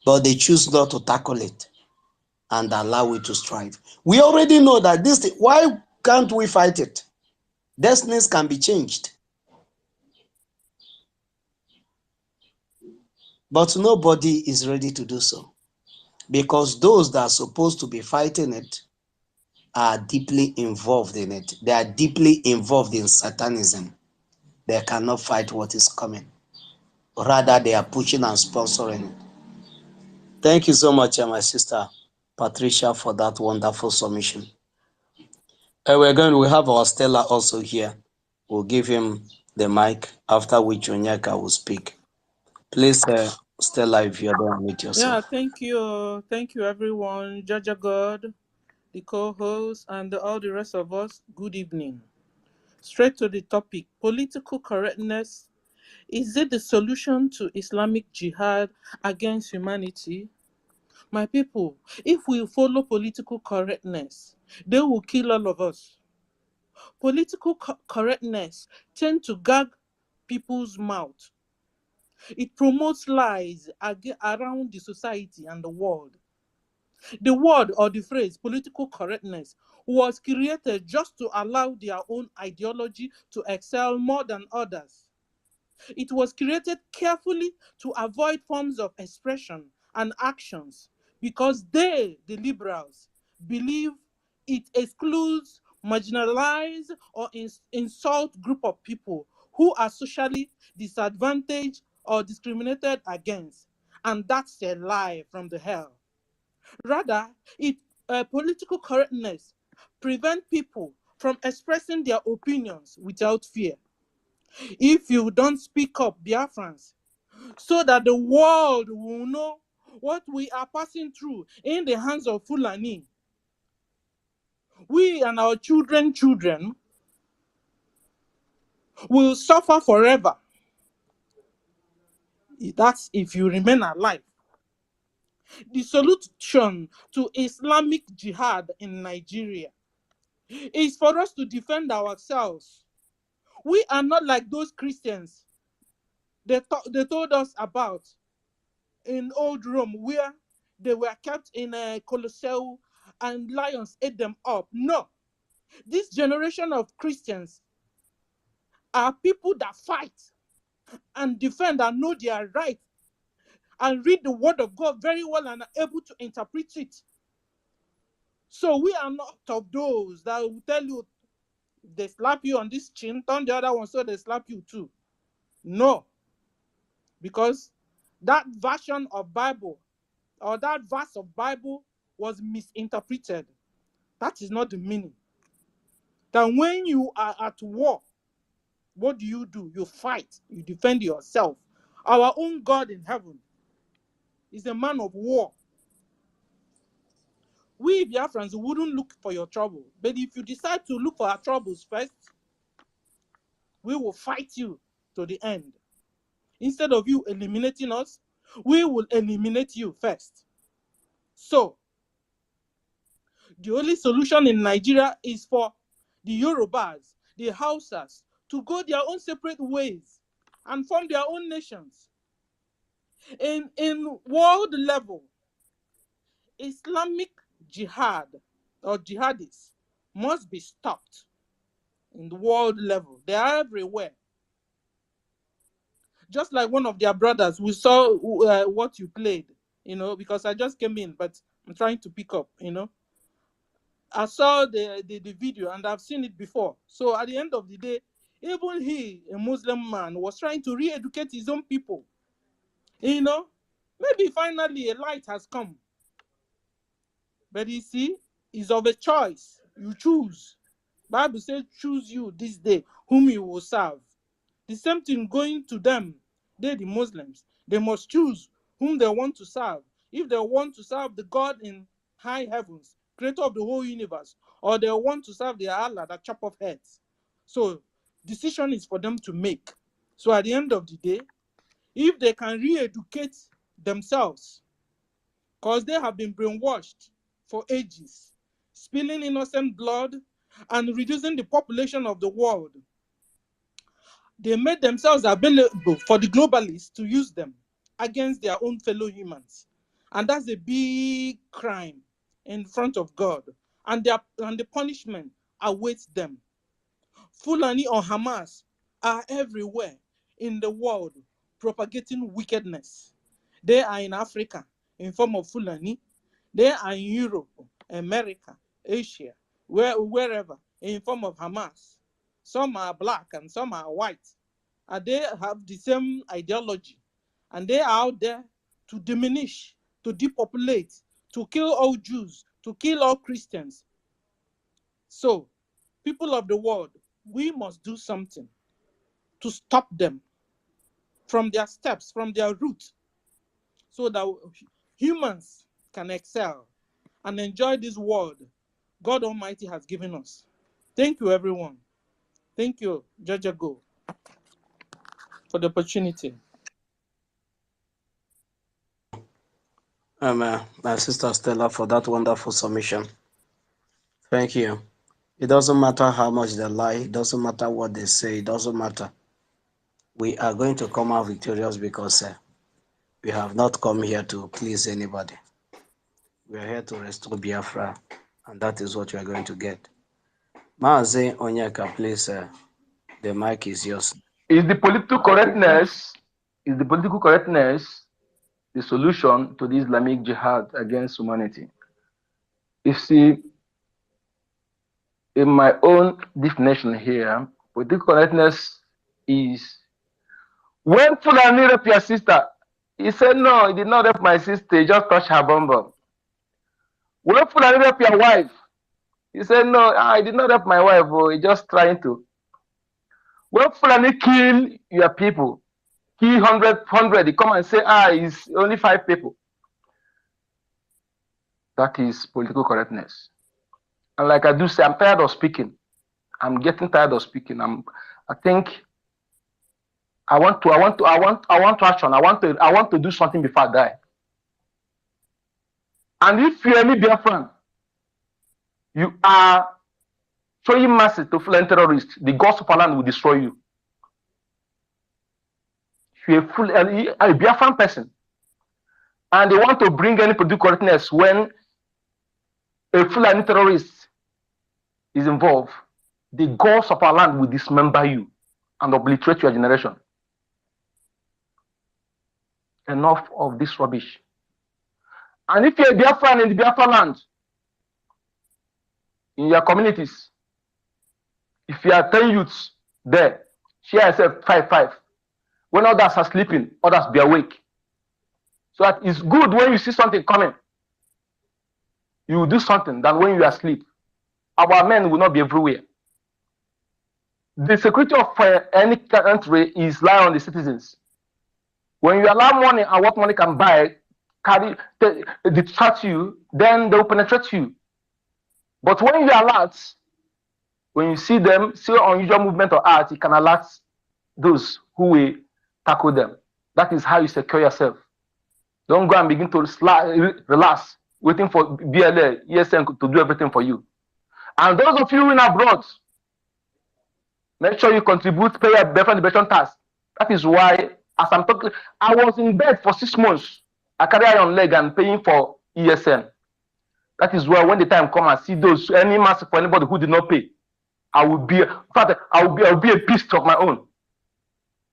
But they choose not to tackle it and allow it to strive. We already know that this thing, why can't we fight it? Destinies can be changed. But nobody is ready to do so, because those that are supposed to be fighting it are deeply involved in it. They are deeply involved in Satanism. They cannot fight what is coming. Rather, they are pushing and sponsoring it. Thank you so much, my sister Patricia, for that wonderful submission. We have our Stella also here. We'll give him the mic, after which Onyeka will speak. Please, Stella, if you're done with Yeah, yourself. thank you. Thank you, everyone. Jaja God, the co-host, and all the rest of us. Good evening. Straight to the topic. Political correctness. Is it the solution to Islamic jihad against humanity? My people, if we follow political correctness, they will kill all of us. Political correctness tend to gag people's mouth. It promotes lies around the society and the world. The word or the phrase political correctness was created just to allow their own ideology to excel more than others. It was created carefully to avoid forms of expression and actions because they, the liberals, believe it excludes, marginalized, or insult group of people who are socially disadvantaged or discriminated against. And that's a lie from the hell. Rather, political correctness prevent people from expressing their opinions without fear. If you don't speak up, Biafrans, so that the world will know what we are passing through in the hands of Fulani, we and our children will suffer forever. That's if you remain alive. The solution to Islamic jihad in Nigeria is for us to defend ourselves. We are not like those Christians they told us about in old Rome, where they were kept in a Colosseum and lions ate them up. No, this generation of Christians are people that fight and defend and know their right and read the word of God very well and are able to interpret it. So we are not of those that will tell you they slap you on this chin, turn the other one so they slap you too. No, because that version of Bible or that verse of Bible was misinterpreted. That is not the meaning. That when you are at war, what do? You fight, you defend yourself. Our own God in heaven is a man of war. We Biafrans wouldn't look for your trouble, but if you decide to look for our troubles first, we will fight you to the end. Instead of you eliminating us, we will eliminate you first. So, the only solution in Nigeria is for the Yorubas, the Hausas, to go their own separate ways and form their own nations. In world level, Islamic jihad or jihadists must be stopped in the world level. They are everywhere. Just like one of their brothers, we saw what you played, because I just came in, but I'm trying to pick up, I saw the video and I've seen it before. So at the end of the day, even he, a Muslim man, was trying to re-educate his own people. Maybe finally a light has come. But you see, it's of a choice. You choose. Bible says, choose you this day whom you will serve. The same thing going to them. They, the Muslims, they must choose whom they want to serve. If they want to serve the God in high heavens, creator of the whole universe, or they want to serve the Allah that chop off heads. So decision is for them to make. So at the end of the day, if they can re-educate themselves, because they have been brainwashed for ages, spilling innocent blood and reducing the population of the world, they made themselves available for the globalists to use them against their own fellow humans. And that's a big crime in front of God. And the punishment awaits them. Fulani or Hamas are everywhere in the world propagating wickedness. They are in Africa in form of Fulani. They are in Europe, America, Asia, wherever in form of Hamas. Some are black and some are white. And they have the same ideology. And they are out there to diminish, to depopulate, to kill all Jews, to kill all Christians. So, people of the world, we must do something to stop them from their steps, from their root, so that humans can excel and enjoy this world God Almighty has given us. Thank you, everyone. Thank you, Jaja Go, for the opportunity. My sister Stella, for that wonderful submission. Thank you. It doesn't matter how much they lie. It doesn't matter what they say. It doesn't matter. We are going to come out victorious because we have not come here to please anybody. We are here to restore Biafra, and that is what we are going to get. Maazi Onyeka, please, the mic is yours. Is the political correctness the solution to the Islamic jihad against humanity? You see, in my own definition here, political correctness is when Fulani raped your sister, he said, no, he did not rape my sister, he just touched her bum bum. When Fulani raped your wife, he said, no, I did not rape my wife, he just trying to. When Fulani kill your people, kill 100, he come and say, it's only 5 people. That is political correctness. And like I do say, I'm tired of speaking. I'm getting tired of speaking. I think I want action. I want to do something before I die. And if you're any Biafran, you are showing mercy to Fulani terrorists, the gods of our land will destroy you. If you're a Biafran person, and they want to bring any political correctness when a Fulani terrorist is involved, the gods of our land will dismember you and obliterate your generation. Enough of this rubbish. And if you're a Biafran in the Biafra land, in your communities, if you are 10 youths there, share yourself 5-5. When others are sleeping, others be awake. So that it's good when you see something coming, you will do something than when you are asleep. our men will not be everywhere. The security of any country is lying on the citizens. When you allow money and what money can buy, distract you, then they will penetrate you. But when you alert, when you see them, see unusual movement or art, you can alert those who will tackle them. That is how you secure yourself. Don't go and begin to relax, waiting for BLA, ESN to do everything for you. And those of you in abroad, make sure you contribute, pay your BIAFRA tax. That is why, as I'm talking, I was in bed for 6 months. I carry on leg and paying for ESN. That is why when the time comes, I see those any mass for anybody who did not pay, I will be, in fact, I will be a beast of my own.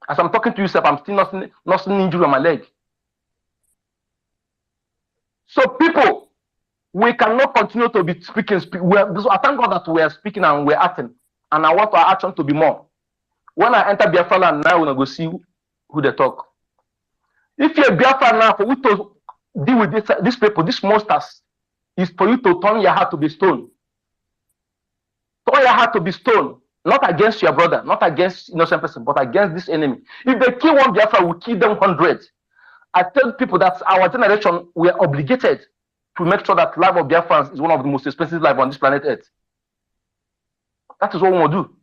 As I'm talking to you, I'm still not seeing injury on my leg. So people, we cannot continue to be speaking. I thank God that we are speaking and we're acting, and I want our action to be more. When I enter Biafra land now, we're gonna go see who they talk. If you're Biafra now, for you to deal with these people, these monsters, is for you to turn your heart to be stone. Turn your heart to be stone, not against your brother, not against innocent person, but against this enemy. If they kill one Biafra, we kill them 100. I tell people that our generation, we are obligated to make sure that life of Biafrans is one of the most expensive life on this planet Earth. That is what we will do.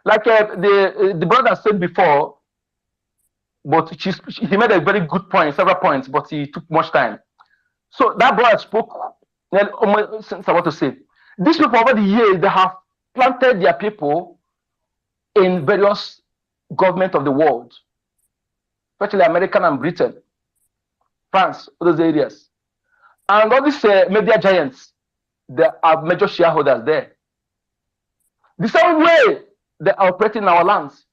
Like the brother said before, but he made a very good point, several points, but he took much time. So that brother spoke, since I want to say, these people over the years, they have planted their people in various governments of the world, especially American and Britain, France, those areas. And all these media giants, they are major shareholders there. The same way they are operating in our lands.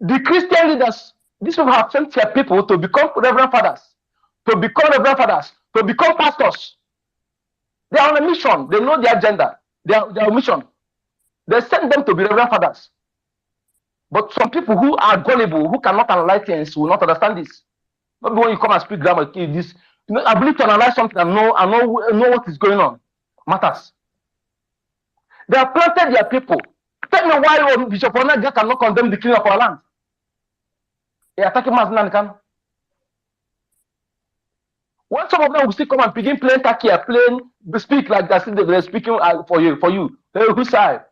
The Christian leaders, these people have sent their people to become reverend fathers, to become pastors. They are on a mission. They know their agenda, their mission. They send them to be reverend fathers. But some people who are gullible, who cannot analyze things, will not understand this. Maybe when you come and speak grammar, this, I believe to analyze something and know what is going on matters. They have planted their people. Tell me why Bishop Onaga cannot condemn the killing of our land. They are attacking Maznan. When some of them will still come and begin playing Takia, speak like that, they're speaking for you. Whose side?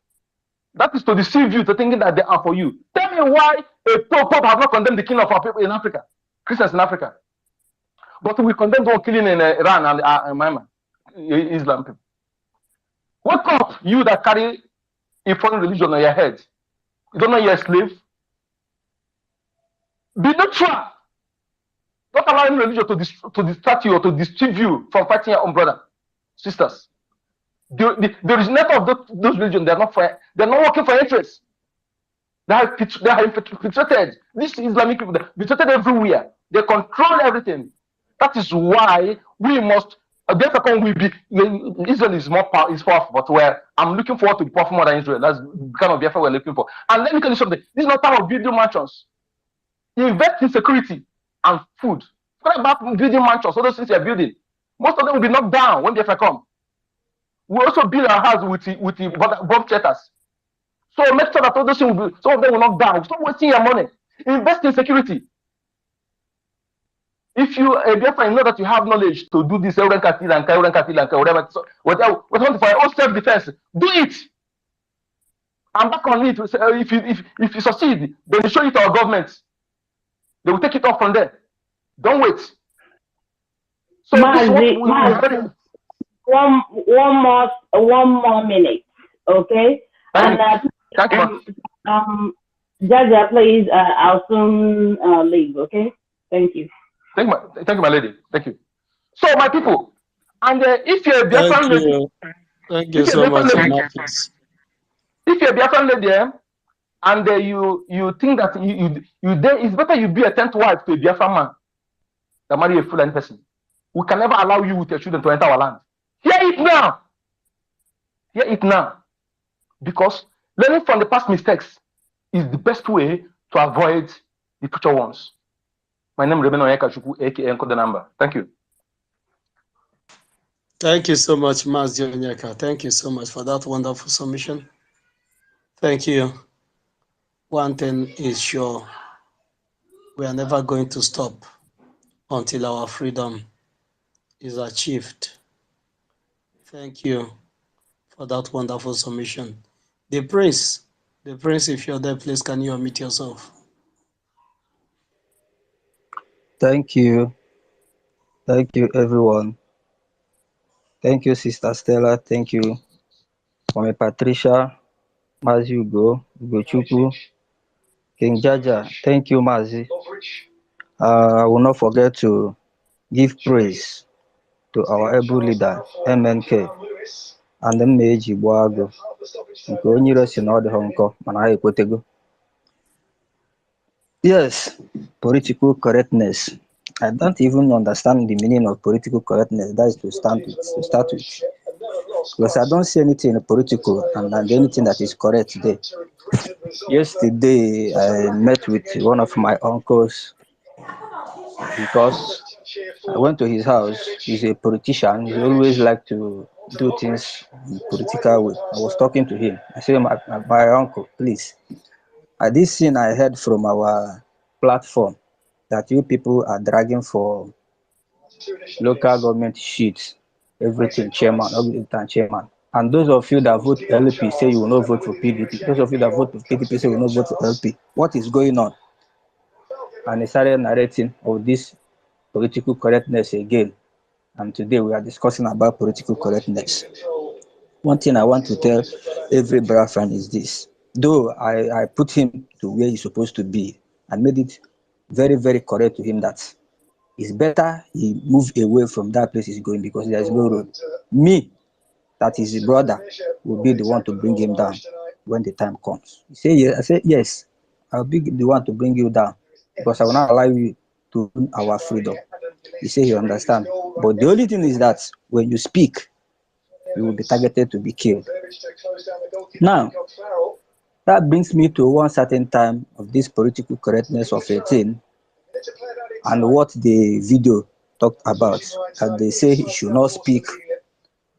That is to deceive you, to thinking that they are for you. Tell me why a Pope have not condemned the killing of our people in Africa, Christians in Africa. But we condemn the killing in Iran and Myanmar, Islam people. Wake up, you that carry a foreign religion on your head. You don't know you're a slave. Be neutral. Don't allow any religion to distract you or to deceive you from fighting your own brother, sisters. The originator of those religions, they're not working for interests. They are infiltrated. These Islamic people, they're infiltrated everywhere. They control everything. That is why we must. Israel is powerful, but I'm looking forward to be powerful more than Israel. That's the kind of Biafra we're looking for. And let me tell you something. This is not time of building mansions. Invest in security and food. Forget about building mansions. All those things you're building, most of them will be knocked down when Biafra come. We also build our house with the bomb shelters. So make sure that all those things will be, some of them will knock down. Stop wasting your money. Invest in security. If you Biafra, you know that you have knowledge to do this, whatever, for your own self-defense, do it. I'm back on it. If you succeed, then you show it to our government. They will take it off from there. Don't wait. So one more minute, okay? Thank you. Jaja, please, I'll soon leave, okay? Thank you. Thank you, my lady. Thank you. So, my people, and if you're a Biafran lady, thank you so much. If you're a Biafran lady, and you think that it's better you be a 10th wife to a Biafran man than marry a Fulani person. We can never allow you with your children to enter our land. Hear it now. Hear it now. Because learning from the past mistakes is the best way to avoid the future ones. My name is Rebeno Yekashuku, aka Enko the number. Thank you. Thank you so much, Mas Jonyeka. Thank you so much for that wonderful submission. Thank you. One thing is sure, we are never going to stop until our freedom is achieved. Thank you for that wonderful submission. The Prince, if you're there, please can you unmute yourself? Thank you. Thank you, everyone. Thank you, Sister Stella. Thank you, Mami Patricia, Mazi Ugo, Ugochukwu, King Jaja. Thank you, Mazi. I will not forget to give praise to our able leader, MNK, and the Meji Boago. Nke onye iro si na ọ dịghị nkọ mana ha ekwetego. Yes, political correctness. I don't even understand the meaning of political correctness. That is to start with. Because I don't see anything political and anything that is correct there. Yesterday, I met with one of my uncles because I went to his house. He's a politician. He always like to do things in political way. I was talking to him. I said, my uncle, please. This thing I heard from our platform that you people are dragging for local government sheets, everything, chairman, chairman. And those of you that vote LP say you will not vote for PDP. Those of you that vote for PDP say you will not vote for LP. What is going on? And he started narrating of this political correctness again. And today we are discussing about political correctness. One thing I want to tell every brother friend is this. Though I put him to where he's supposed to be, I made it very, very correct to him that it's better he move away from that place he's going because there is no road. Me, that is his brother, will be the one to bring him down when the time comes. He said, yes. I said, yes, I'll be the one to bring you down because I will not allow you to ruin our freedom. He said he understands. But the only thing is that when you speak, you will be targeted to be killed. Now, that brings me to one certain time of this political correctness of 18 and what the video talked about. And they say he should not speak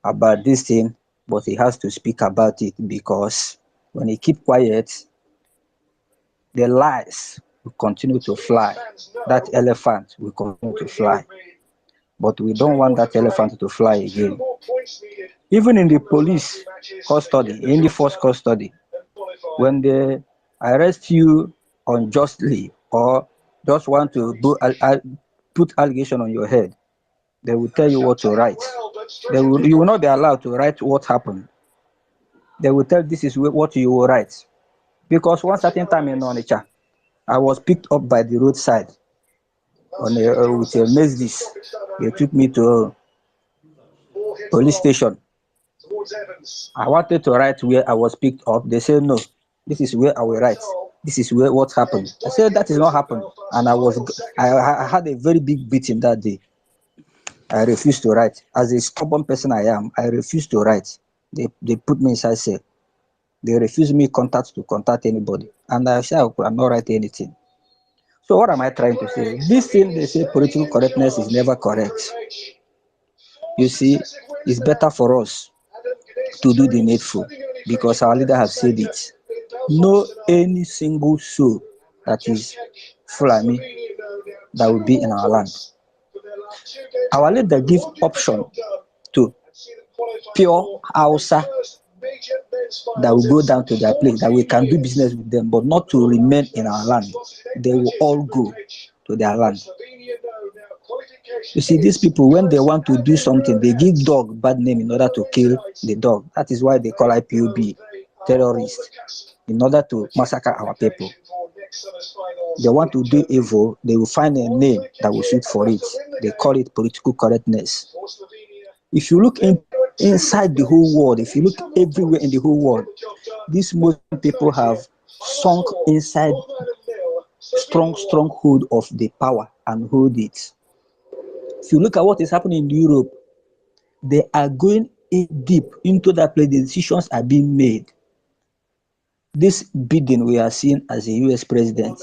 about this thing, but he has to speak about it because when he keep quiet, the lies will continue to fly. That elephant will continue to fly. But we don't want that elephant to fly again. Even in the police custody, in the force custody, when they arrest you unjustly or just want to put allegation on your head, they will tell you what to write. You will not be allowed to write what happened. They will tell this is what you will write. Because one certain time in Onitsha, I was picked up by the roadside with a Mercedes. They took me to police station. I wanted to write where I was picked up. They said, no, this is where I will write. This is what happened. I said, that is not happened. And I had a very big beating that day. I refused to write. As a stubborn person I am, I refused to write. They put me inside cell. They refused me to contact anybody. And I said I could not write anything. So what am I trying to say? This thing they say political correctness is never correct. You see, it's better for us to do the needful because our leader has said it. No any single soul that is Fulani that will be in our land. Our leader gives option to pure Hausa that will go down to their place, that we can do business with them, but not to remain in our land. They will all go to their land. You see, these people, when they want to do something, they give dog bad name in order to kill the dog. That is why they call IPOB terrorists, in order to massacre our people. They want to do evil, they will find a name that will suit for it. They call it political correctness. If you look inside the whole world, if you look everywhere in the whole world, these Muslim people have sunk inside stronghold of the power and hold it. If you look at what is happening in Europe, they are going in deep into that place. The decisions are being made. This Biden we are seeing as a US president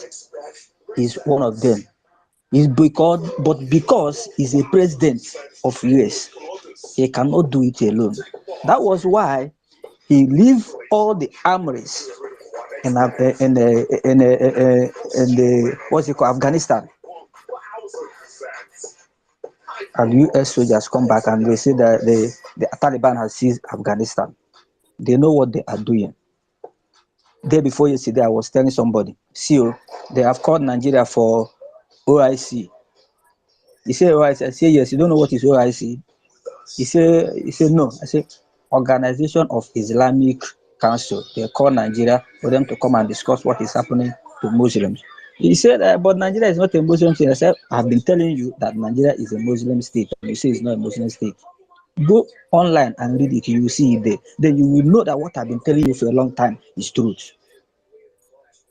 is one of them. Because he's a president of US. He cannot do it alone. That was why he left all the armories in the what's it called, Afghanistan. And US soldiers come back and they say that the Taliban has seized Afghanistan. They know what they are doing. Day before yesterday, I was telling somebody, see, they have called Nigeria for OIC. He said OIC. I say yes. You don't know what is OIC? He said no. I said Organization of Islamic Council. They call Nigeria for them to come and discuss what is happening to Muslims. He said, but Nigeria is not a Muslim state. I said, I've been telling you that Nigeria is a Muslim state. You say it's not a Muslim state. Go online and read it. You will see it there. Then you will know that what I've been telling you for a long time is truth.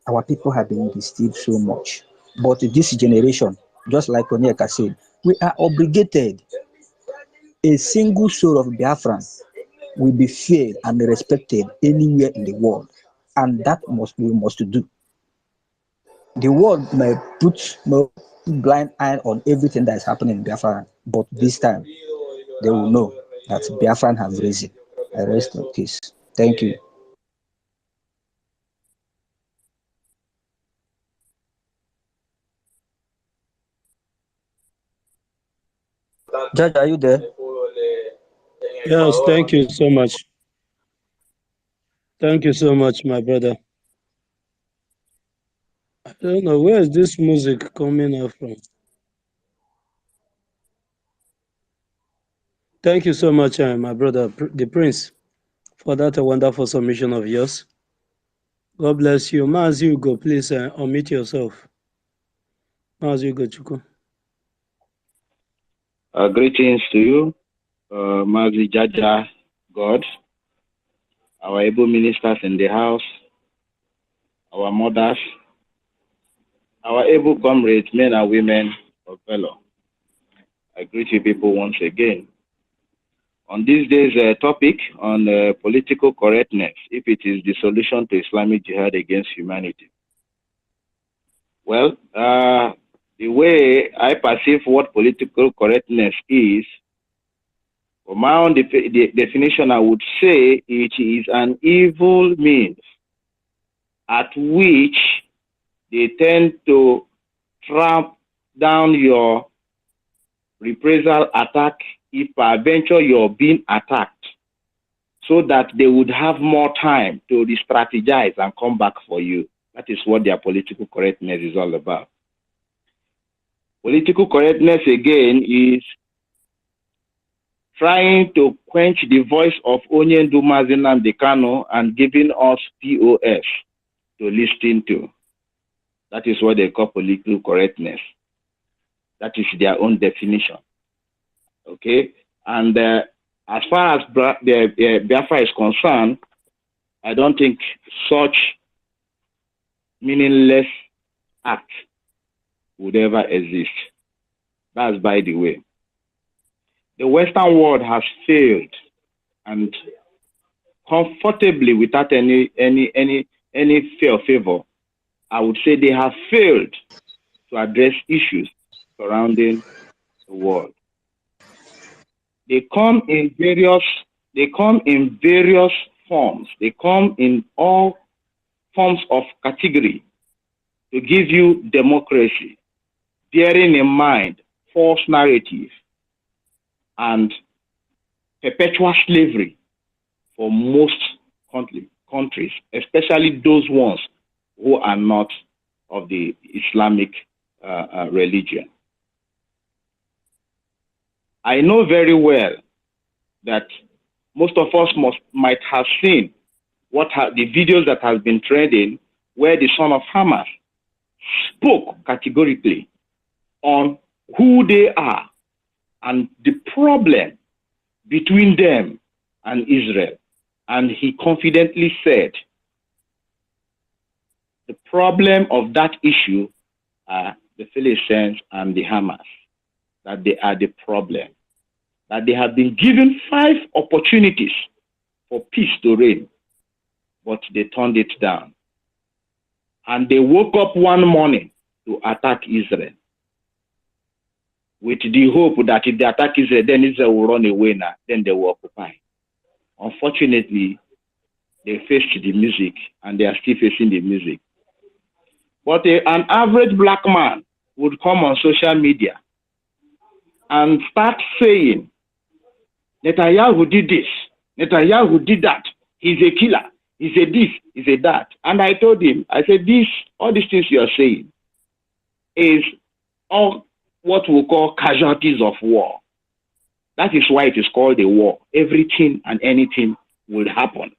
Our people have been deceived so much. But this generation, just like Onyeka said, we are obligated. A single soul of Biafran will be feared and respected anywhere in the world. And that we must do. The world may put blind eye on everything that is happening in Biafra, but this time they will know that Biafran have risen. I rest in peace. Thank you. Judge, are you there? Yes, thank you so much. Thank you so much, my brother. I don't know, where is this music coming out from? Thank you so much, my brother, the Prince, for that wonderful submission of yours. God bless you. Mazi Ugo, please unmute yourself. Mazi Ugo Chukwu. Greetings to you, Mazi Jaja God, our able ministers in the house, our mothers, our able comrades, men and women of valor. I greet you people once again. On this day's topic on political correctness, if it is the solution to Islamic jihad against humanity. Well, the way I perceive what political correctness is, for my own definition, I would say it is an evil means at which they tend to tramp down your reprisal attack if peradventure you're being attacked, so that they would have more time to re-strategize and come back for you. That is what their political correctness is all about. Political correctness, again, is trying to quench the voice of Onyendu Nnamdi Kanu and giving us POS to listen to. That is what they call political correctness. That is their own definition. Okay? And as far as Biafra is concerned, I don't think such meaningless act would ever exist. That's by the way. The Western world has failed, and comfortably, without any fear or favor, I would say they have failed to address issues surrounding the world. They come in various forms. They come in all forms of category to give you democracy, bearing in mind false narrative and perpetual slavery for most countries, especially those ones who are not of the Islamic religion. I know very well that most of us might have seen the videos that have been trending, where the son of Hamas spoke categorically on who they are and the problem between them and Israel. And he confidently said, the problem of that issue are the Philistines and the Hamas, that they are the problem, that they have been given 5 opportunities for peace to reign, but they turned it down. And they woke up one morning to attack Israel. with the hope that if they attack Israel, then Israel will run away now, then they will occupy. Unfortunately, they faced the music, and they are still facing the music. But an average black man would come on social media and start saying, Netanyahu did this, Netanyahu did that, he's a killer, he's a this, he's a that. And I told him, I said, all these things you are saying is all what we call casualties of war. That is why it is called a war. Everything and anything will happen.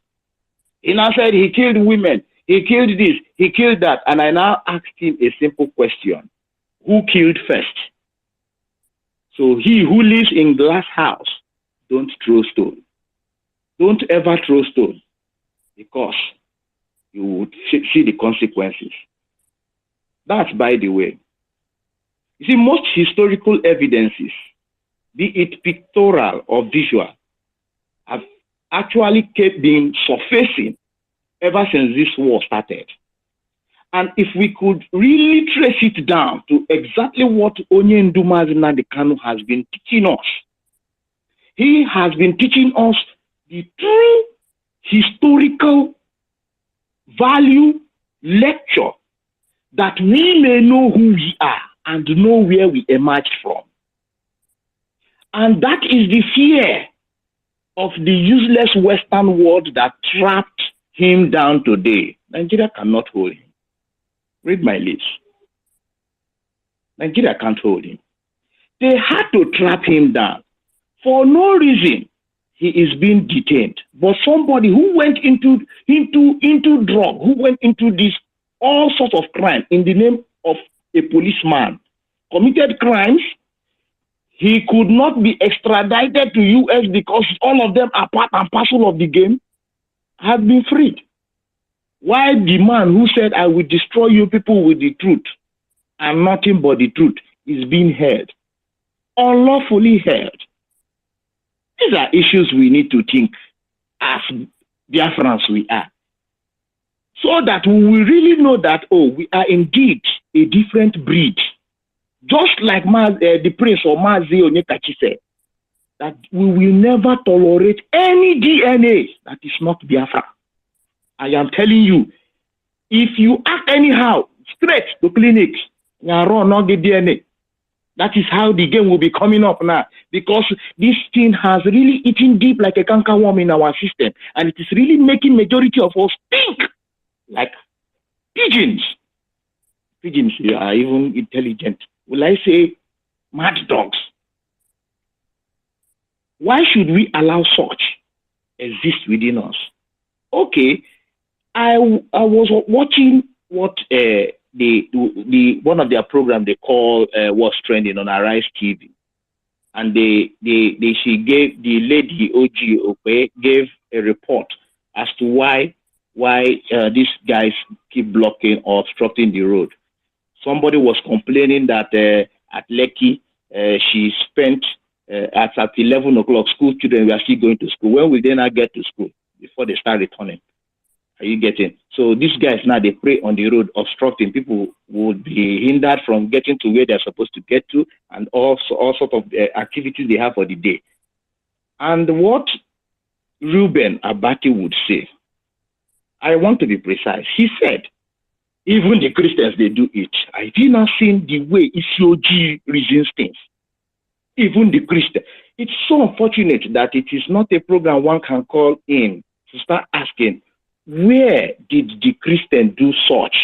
He now said he killed women, he killed this, he killed that. And I now asked him a simple question. Who killed first? So he who lives in glass house, don't throw stone. Don't ever throw stone, because you would see the consequences. That's by the way. You see, most historical evidences, be it pictorial or visual, have actually kept being surfacing ever since this war started. And if we could really trace it down to exactly what Onyenduma Nnamdi Kanu has been teaching us, he has been teaching us the true historical value lecture that we may know who we are and know where we emerged from. And that is the fear of the useless Western world that trapped him down today. Nigeria cannot hold him. Read my lips. Nigeria can't hold him. They had to trap him down. For no reason, he is being detained. But somebody who went into drug, who went into this all sorts of crime in the name of a policeman, committed crimes, he could not be extradited to US because all of them are part and parcel of the game, have been freed. Why the man who said, I will destroy you people with the truth and nothing but the truth is being held, unlawfully held? These are issues we need to think as Biafrans we are, so that we will really know that, oh, we are indeed a different breed. Just like the Prince or Mazi Onyekachi said, that we will never tolerate any DNA that is not Biafra. I am telling you, if you act anyhow, straight to clinic, not the DNA. That is how the game will be coming up now, because this thing has really eaten deep like a canker worm in our system, and it is really making majority of us think like pigeons. Pigeons are even intelligent. Will I say mad dogs? Why should we allow such exist within us? Okay, I was watching what the one of their program they call What's Trending on Arise TV, and she gave the lady OG gave a report as to why these guys keep blocking or obstructing the road. Somebody was complaining that at Lekki she spent at 11 o'clock, school children were still going to school. When will they not get to school before they start returning? Are you getting? So these guys now, they pray on the road, obstructing. People would be hindered from getting to where they're supposed to get to, and also all sorts of activities they have for the day. And what Reuben Abati would say, I want to be precise. He said, even the Christians, they do it. I did not see the way Isioji reasons things. Even the Christian. It's so unfortunate that it is not a program one can call in to start asking, where did the Christians do such?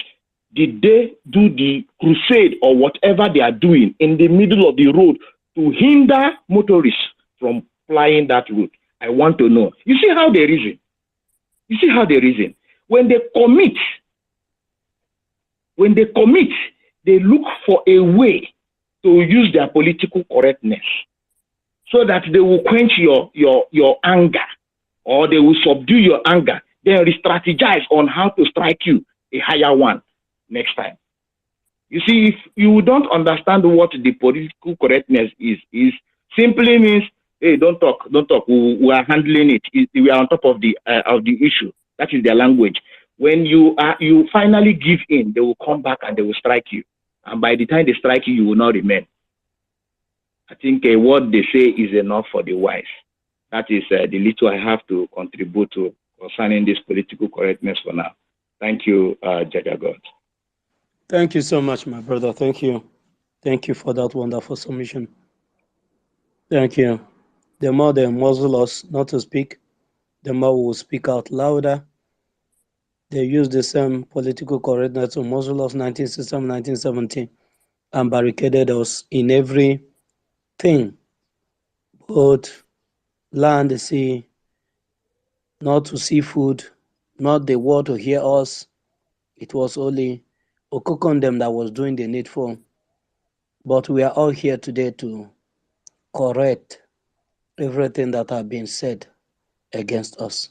Did they do the crusade or whatever they are doing in the middle of the road to hinder motorists from flying that route? I want to know. You see how they reason? You see how they reason? When they commit, they look for a way to use their political correctness so that they will quench your anger, or they will subdue your anger, then re-strategize on how to strike you a higher one next time. You see, if you don't understand what the political correctness is simply means, hey, don't talk. We are handling it. We are on top of the issue. That is their language. When you finally give in, they will come back and they will strike you. And by the time they strike you, you will not remain. I think what they say is enough for the wise. That is the little I have to contribute to concerning this political correctness for now. Thank you, Jaja God. Thank you so much, my brother. Thank you. Thank you for that wonderful submission. Thank you. The more they muzzle us not to speak, the more we will speak out louder. They use the same political correctness to muzzle us 1960, 1970, and barricaded us in everything, both land, sea, not to see food, not the world to hear us. It was only Okokondem that was doing the needful. But we are all here today to correct everything that has been said against us.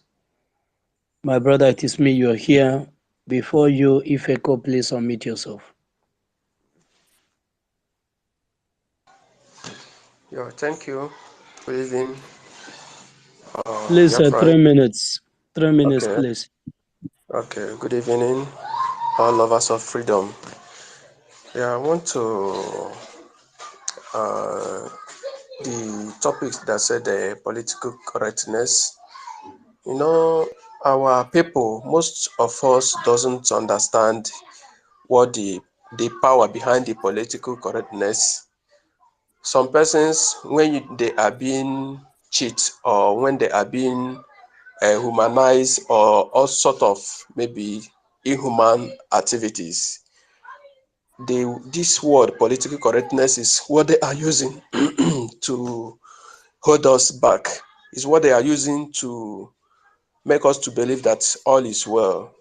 My brother, it is me, you're here. Before you, Ifeko, please unmute yourself. Yeah, thank you. Good evening. Please, Biafra. 3 minutes. 3 minutes, Okay. please. Okay. Good evening, all lovers of freedom. Yeah, I want to the topics that said political correctness. You know, our people, most of us doesn't understand what the power behind the political correctness. Some persons, when they are being cheated or when they are being humanized or all sort of maybe inhuman activities, this word political correctness is what they are using to hold us back. Is what they are using to make us to believe that all is well.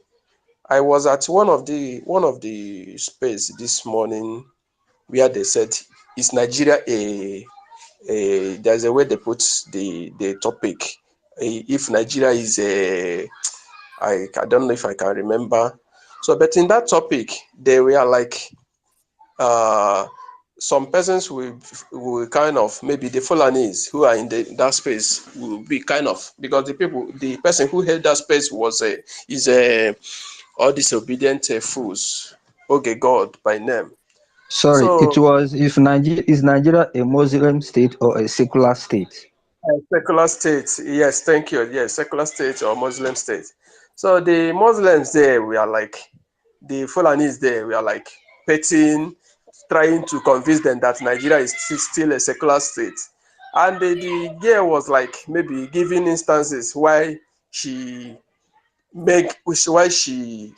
I was at one of the space this morning where they said, is Nigeria there's a way they put the topic, if Nigeria is I don't know if I can remember. So, but in that topic, they were like, some persons will kind of, maybe the Fulanis who are in that space will be kind of, because the person who held that space is all disobedient fools. Okay, God by name. Sorry, it So was if Nigeria is Nigeria a Muslim state or a secular state? secular state, yes, thank you. Yes, secular state or Muslim state. So the Muslims there, we are like, the Fulanis there, we are like petting, trying to convince them that Nigeria is still a secular state. And the girl was like maybe giving instances why she why she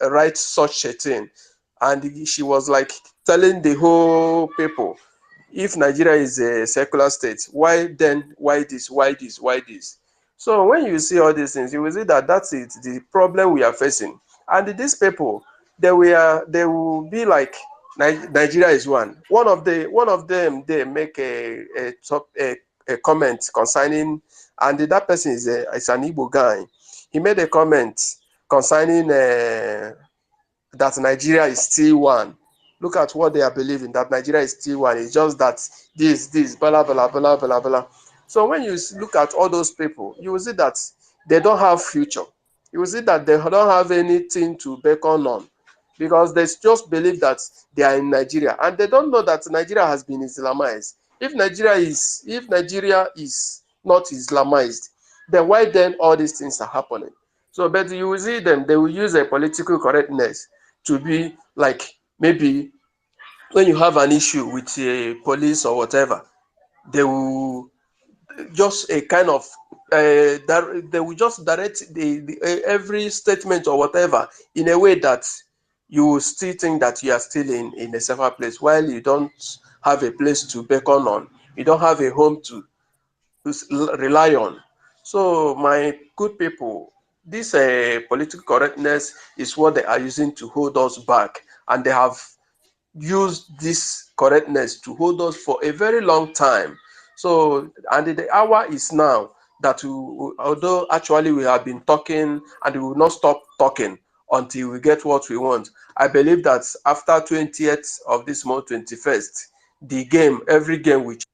writes such a thing. And she was like telling the whole people, if Nigeria is a secular state, why this? So when you see all these things, you will see that that's it, the problem we are facing. And these people, they will be like, Nigeria is one. One of them, they make a comment concerning, and that person is an Igbo guy. He made a comment concerning that Nigeria is still one. Look at what they are believing, that Nigeria is still one. It's just that this, blah, blah, blah, blah, blah. So when you look at all those people, you will see that they don't have future. You will see that they don't have anything to beckon on, because they just believe that they are in Nigeria, and they don't know that Nigeria has been Islamized. If Nigeria is not Islamized, then why then all these things are happening? So, but you will see them, they will use a political correctness to be like, maybe when you have an issue with a police or whatever, they will just a kind of they will just direct every statement or whatever in a way that you will still think that you are still in a safer place, while you don't have a place to beckon on, you don't have a home to rely on. So my good people, this political correctness is what they are using to hold us back, and they have used this correctness to hold us for a very long time. So, and the hour is now that although actually we have been talking and we will not stop talking until we get what we want. I believe that after 20th of this month, 21st, every game which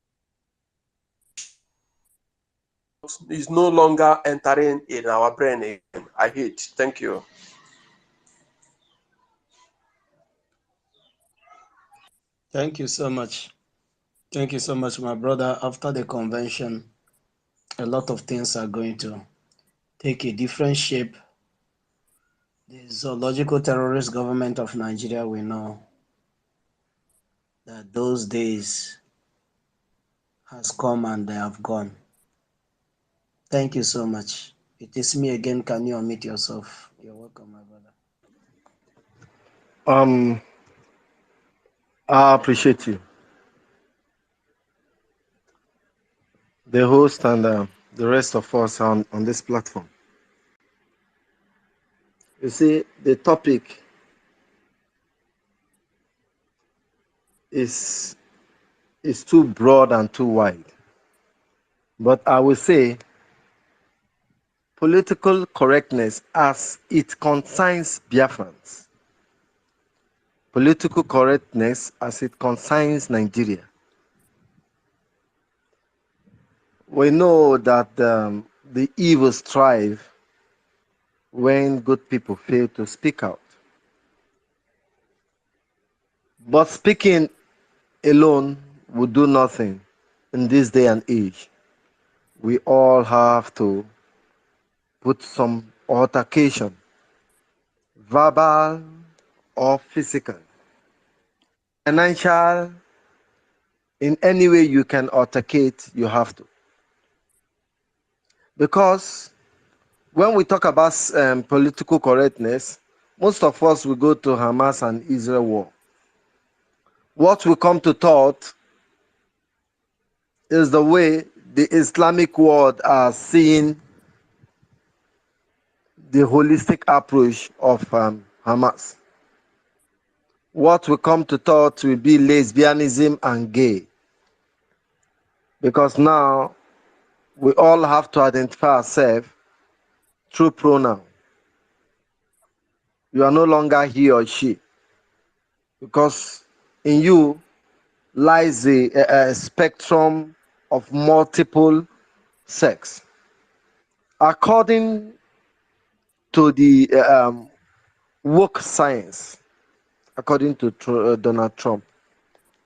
is no longer entering in our brain again. I hate. Thank you. Thank you so much. Thank you so much, my brother. After the convention, a lot of things are going to take a different shape. The zoological terrorist government of Nigeria, we know that those days has come and they have gone. Thank you so much. It is me again. Can you unmute yourself? You're welcome, my brother. I appreciate you, the host, and the rest of us on this platform. You see, the topic is too broad and too wide. But I will say political correctness as it concerns Biafrans. Political correctness as it concerns Nigeria. We know that the evil strive when good people fail to speak out. But speaking alone will do nothing in this day and age. We all have to put some altercation, verbal or physical, financial, in any way you can altercate, you have to. Because when we talk about political correctness, most of us will go to Hamas and Israel war. What we come to thought is the way the Islamic world are seeing the holistic approach of Hamas. What we come to thought will be lesbianism and gay. Because now we all have to identify ourselves through pronoun. You are no longer he or she. Because in you lies a spectrum of multiple sex. According to the woke science, according to Donald Trump,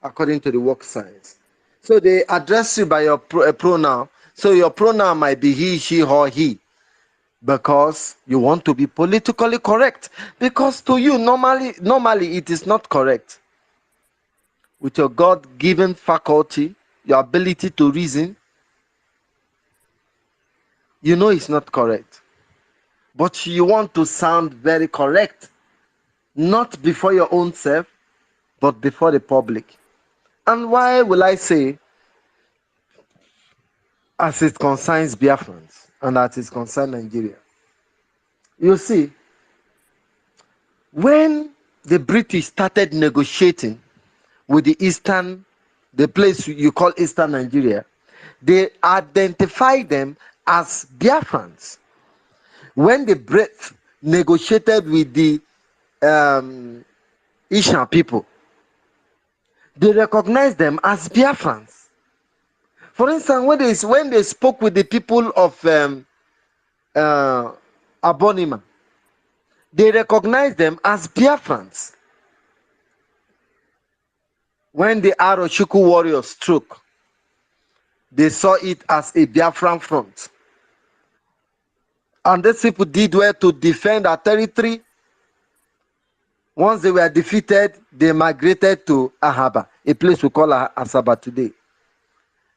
according to the woke science. So they address you by your pronoun. So your pronoun might be he, she, or he, because you want to be politically correct. Because to you, normally it is not correct. With your God-given faculty, your ability to reason, you know it's not correct. But you want to sound very correct, not before your own self, but before the public. And why will I say, as it concerns Biafrans and as it concerns Nigeria? You see, when the British started negotiating with the place you call Eastern Nigeria, they identified them as Biafrans. When the Brits negotiated with the Ishan people, they recognized them as Biafrans. For instance, when they spoke with the people of Abonima, they recognized them as Biafrans. When the Arochukwu warriors struck, they saw it as a Biafran front. And these people did well to defend our territory. Once they were defeated, they migrated to Ahaba, a place we call Asaba today.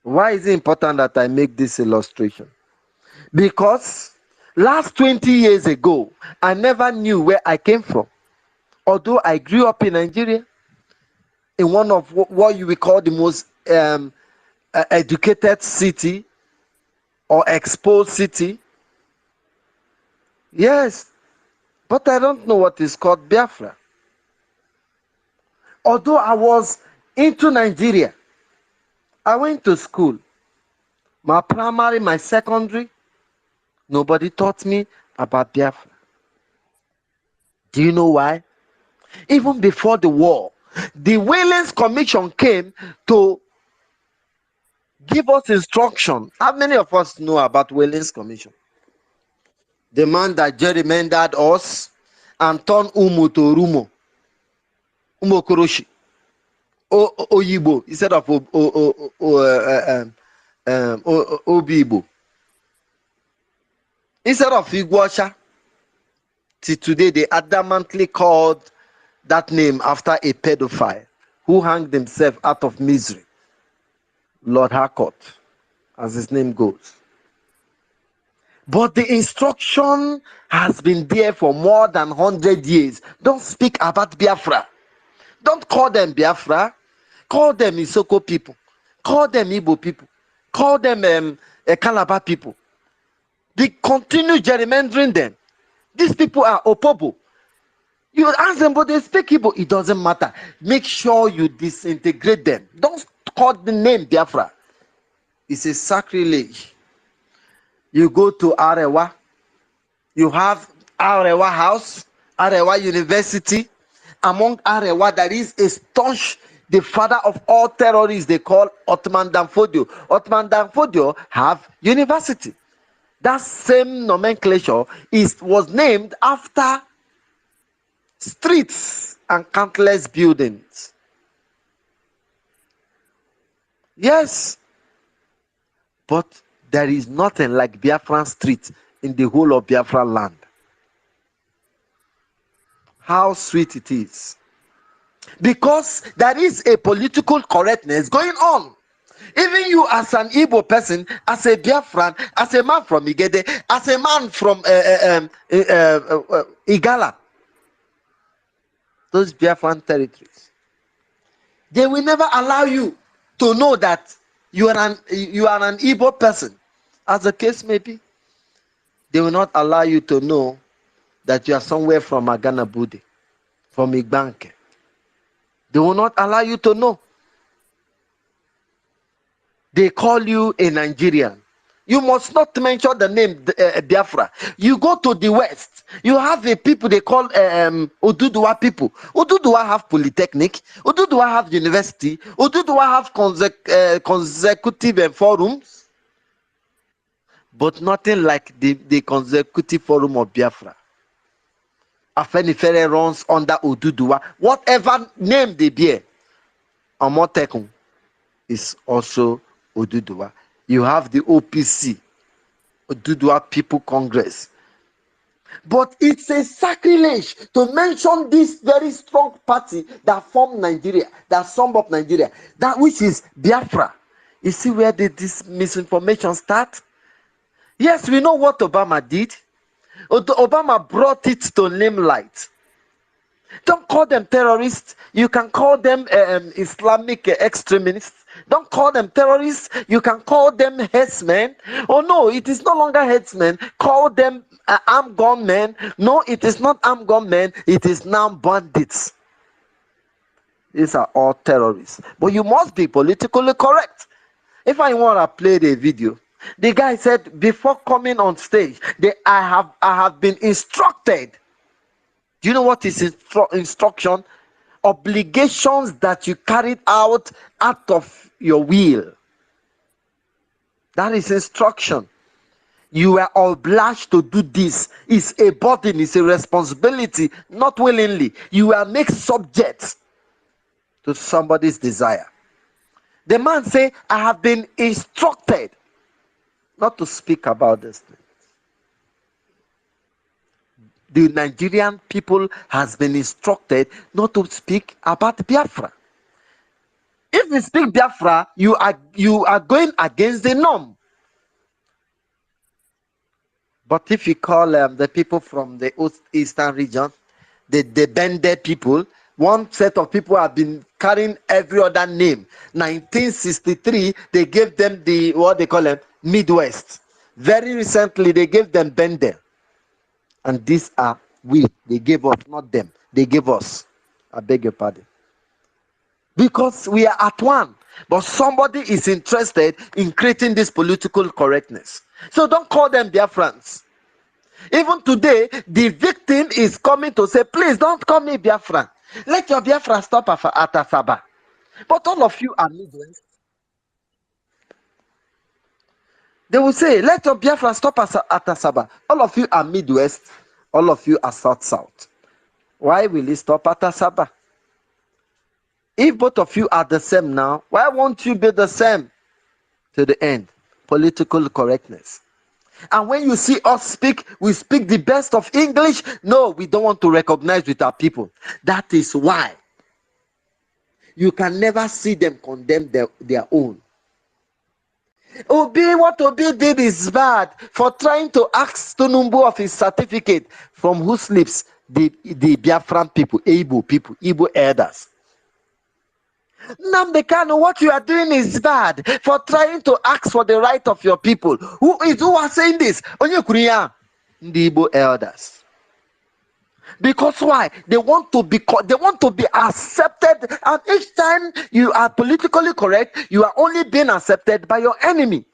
Why is it important that I make this illustration? Because last 20 years ago, I never knew where I came from. Although I grew up in Nigeria, in one of what you will call the most educated city or exposed city. Yes, but I don't know what is called Biafra. Although I was into Nigeria, I went to school. My primary, my secondary, nobody taught me about Biafra. Do you know why? Even before the war, the Waylands Commission came to give us instruction. How many of us know about Waylands Commission? The man that gerrymandered us and turned Umu to Rumo, Umokoroshi. Oyibo instead of Obibo. Instead of Iguasha, till today they adamantly called that name after a pedophile who hanged himself out of misery. Lord Harcourt, as his name goes. But the instruction has been there for more than 100 years. Don't speak about Biafra. Don't call them Biafra. Call them Isoko people. Call them Igbo people. Call them Calabar people. They continue gerrymandering them. These people are Opobo. You ask them, but they speak Igbo. It doesn't matter. Make sure you disintegrate them. Don't call the name Biafra. It's a sacrilege. You go to Arewa. You have Arewa House, Arewa University. Among Arewa, there is a staunch, the father of all terrorists they call Ottoman Danfodio. Ottoman Danfodio have university. That same nomenclature was named after streets and countless buildings. Yes, but there is nothing like Biafran Street in the whole of Biafra land. How sweet it is. Because there is a political correctness going on. Even you as an Igbo person, as a Biafran, as a man from Igede, as a man from Igala, those Biafran territories, they will never allow you to know that you are an Igbo person. As the case may be, they will not allow you to know that you are somewhere from Agana Bude, from Igbanke. They will not allow you to know. They call you a Nigerian. You must not mention the name Biafra. You go to the West, you have a people they call Oduduwa people. Oduduwa have polytechnic. Oduduwa have university. Oduduwa have consecutive forums. But nothing like the consecutive forum of Biafra. Afenifere runs under Oduduwa. Whatever name they bear, Amotekun is also Oduduwa. You have the OPC, Oduduwa People Congress. But it's a sacrilege to mention this very strong party that formed Nigeria, that summed up Nigeria, that which is Biafra. You see where did this misinformation start? Yes, we know what Obama did. Obama brought it to limelight. Don't call them terrorists. You can call them Islamic extremists. Don't call them terrorists. You can call them headsmen. Oh no, it is no longer headsmen. Call them armed gunmen. No, it is not armed gunmen. It is now bandits. These are all terrorists. But you must be politically correct. If I want to play the video, the guy said before coming on stage, I have been instructed. Do you know what is instruction? Obligations that you carried out of your will. That is instruction. You are obliged to do this. It's a burden, it's a responsibility, not willingly. You are made subject to somebody's desire. The man say, I have been instructed not to speak about this thing. The Nigerian people has been instructed not to speak about Biafra. If you speak Biafra, you are going against the norm. But if you call the people from the eastern region, the Bende people, one set of people have been carrying every other name. 1963, they gave them what they call them, Midwest. Very recently, they gave them Bende. And these are we. They gave us, not them. They gave us. I beg your pardon. Because we are at one. But somebody is interested in creating this political correctness. So don't call them Biafrans. Even today, the victim is coming to say, please don't call me Biafran. Let your Biafra stop at Asaba. But all of you are Midwest. They will say, let your Biafra stop at Asaba. All of you are Midwest. All of you are South-South. Why will it stop at Asaba? If both of you are the same now, why won't you be the same to the end? Political correctness. And when you see us speak, we speak the best of English. No, we don't want to recognize with our people. That is why you can never see them condemn their own. Obi, what Obi did is bad for trying to ask Tunumbu of his certificate, from whose lips the Biafran people, Igbo elders. Nnamdi Kanu, what you are doing is bad for trying to ask for the right of your people. Who are saying this? Onye Kuriya, the Igbo elders. Because why? They want to be accepted, and each time you are politically correct, you are only being accepted by your enemy.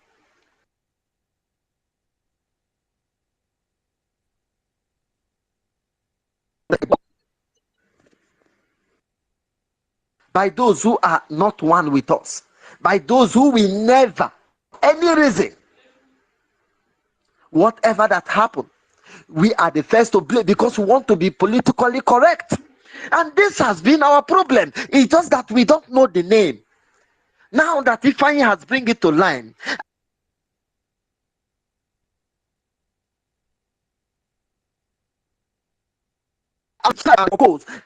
By those who are not one with us, by those who will never, any reason, whatever that happened, we are the first to blame because we want to be politically correct. And this has been our problem. It's just that we don't know the name. Now that Ifeanyi has bring it to line,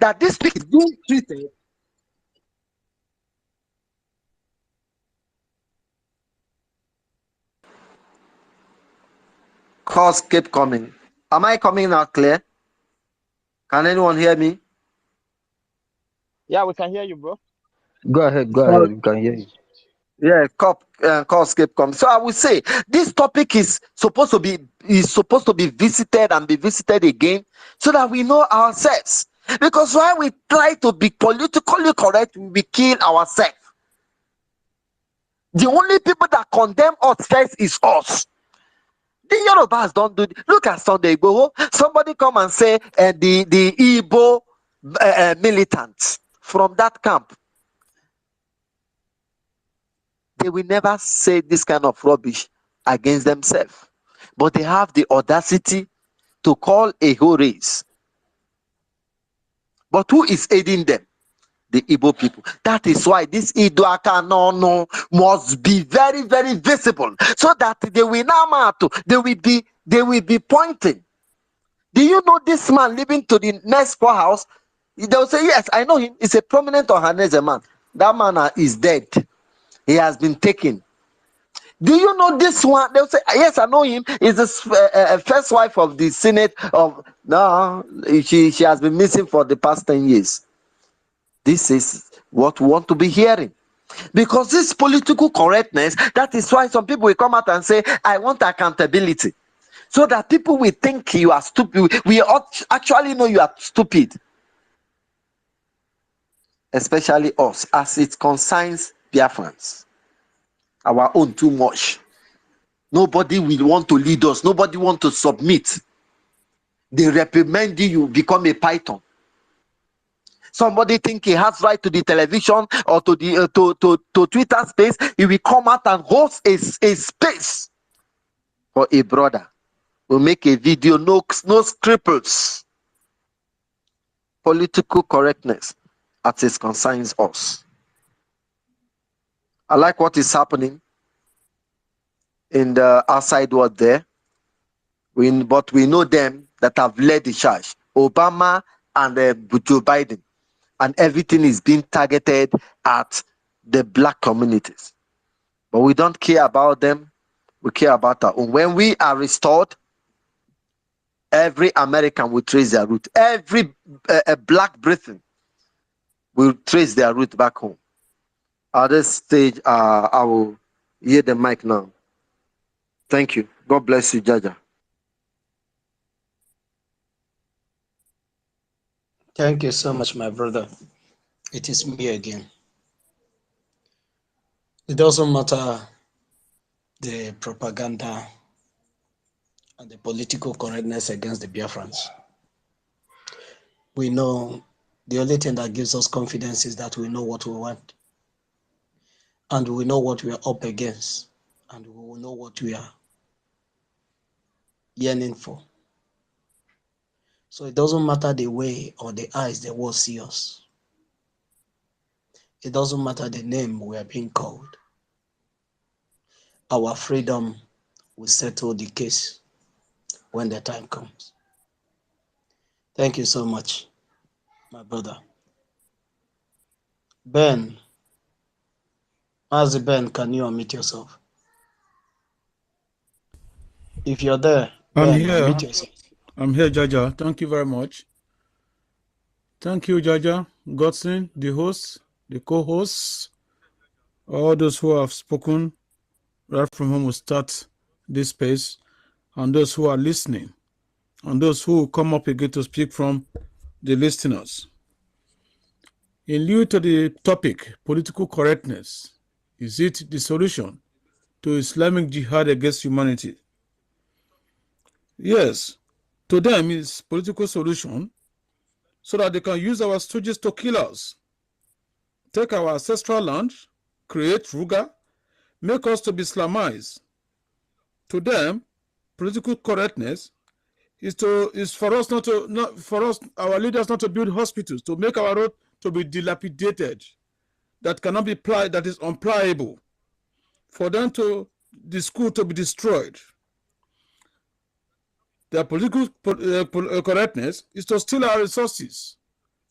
that this week is being treated. Calls keep coming. Am I coming out clear? Can anyone hear me? Yeah, we can hear you, bro. Go ahead, go ahead. We can hear you. Yeah, calls keep coming. So I would say this topic is supposed to be visited and be visited again, so that we know ourselves. Because while we try to be politically correct, we kill ourselves. The only people that condemn us first is us. The Yorubas don't do. Look at Sunday Igboho. Somebody come and say the Igbo militants from that camp. They will never say this kind of rubbish against themselves, but they have the audacity to call a whole race. But who is aiding them? The Igbo people. That is why this Idoaka no must be very, very visible, so that they will now they will be pointing. Do you know this man living to the next poorhouse? They'll say, yes, I know him. He's a prominent Ohanese man. That man is dead. He has been taken. Do you know this one? They'll say, yes, I know him. He's the first wife of the Senate of. No, she has been missing for the past 10 years. This is what we want to be hearing. Because this political correctness, that is why some people will come out and say, I want accountability. So that people will think you are stupid. We actually know you are stupid. Especially us, as it concerns Biafrans. Our own too much. Nobody will want to lead us. Nobody want to submit. They reprimand you, become a python. Somebody think he has right to the television or to the to Twitter space, he will come out and host a space for a brother. We'll make a video, no scruples. Political correctness as it concerns us. I like what is happening in the outside world there. But we know them that have led the charge. Obama and Joe Biden. And everything is being targeted at the black communities. But we don't care about them. We care about our own. When we are restored, every American will trace their root. Every black Briton will trace their root back home. At this stage, I will hear the mic now. Thank you. God bless you, Jaja. Thank you so much, my brother. It is me again. It doesn't matter the propaganda and the political correctness against the Biafrans. We know the only thing that gives us confidence is that we know what we want. And we know what we are up against. And we will know what we are yearning for. So it doesn't matter the way or the eyes the world see us. It doesn't matter the name we are being called. Our freedom will settle the case when the time comes. Thank you so much, my brother. Ben, Mazi Ben, can you unmute yourself? If you're there, I'm Ben, here. unmute yourself. I'm here, Jaja. Thank you very much. Thank you, Jaja, Godson, the host, the co-hosts, all those who have spoken right from whom we start this space, and those who are listening, and those who come up again to speak from the listeners. In lieu to the topic, political correctness, is it the solution to Islamic jihad against humanity? Yes, to them is political solution so that they can use our stooges to kill us, take our ancestral land, create Ruga, make us to be Islamized. To them, political correctness is for us our leaders not to build hospitals, to make our road to be dilapidated, that cannot be plied, that is unpliable, for them to the school to be destroyed. Their political correctness is to steal our resources,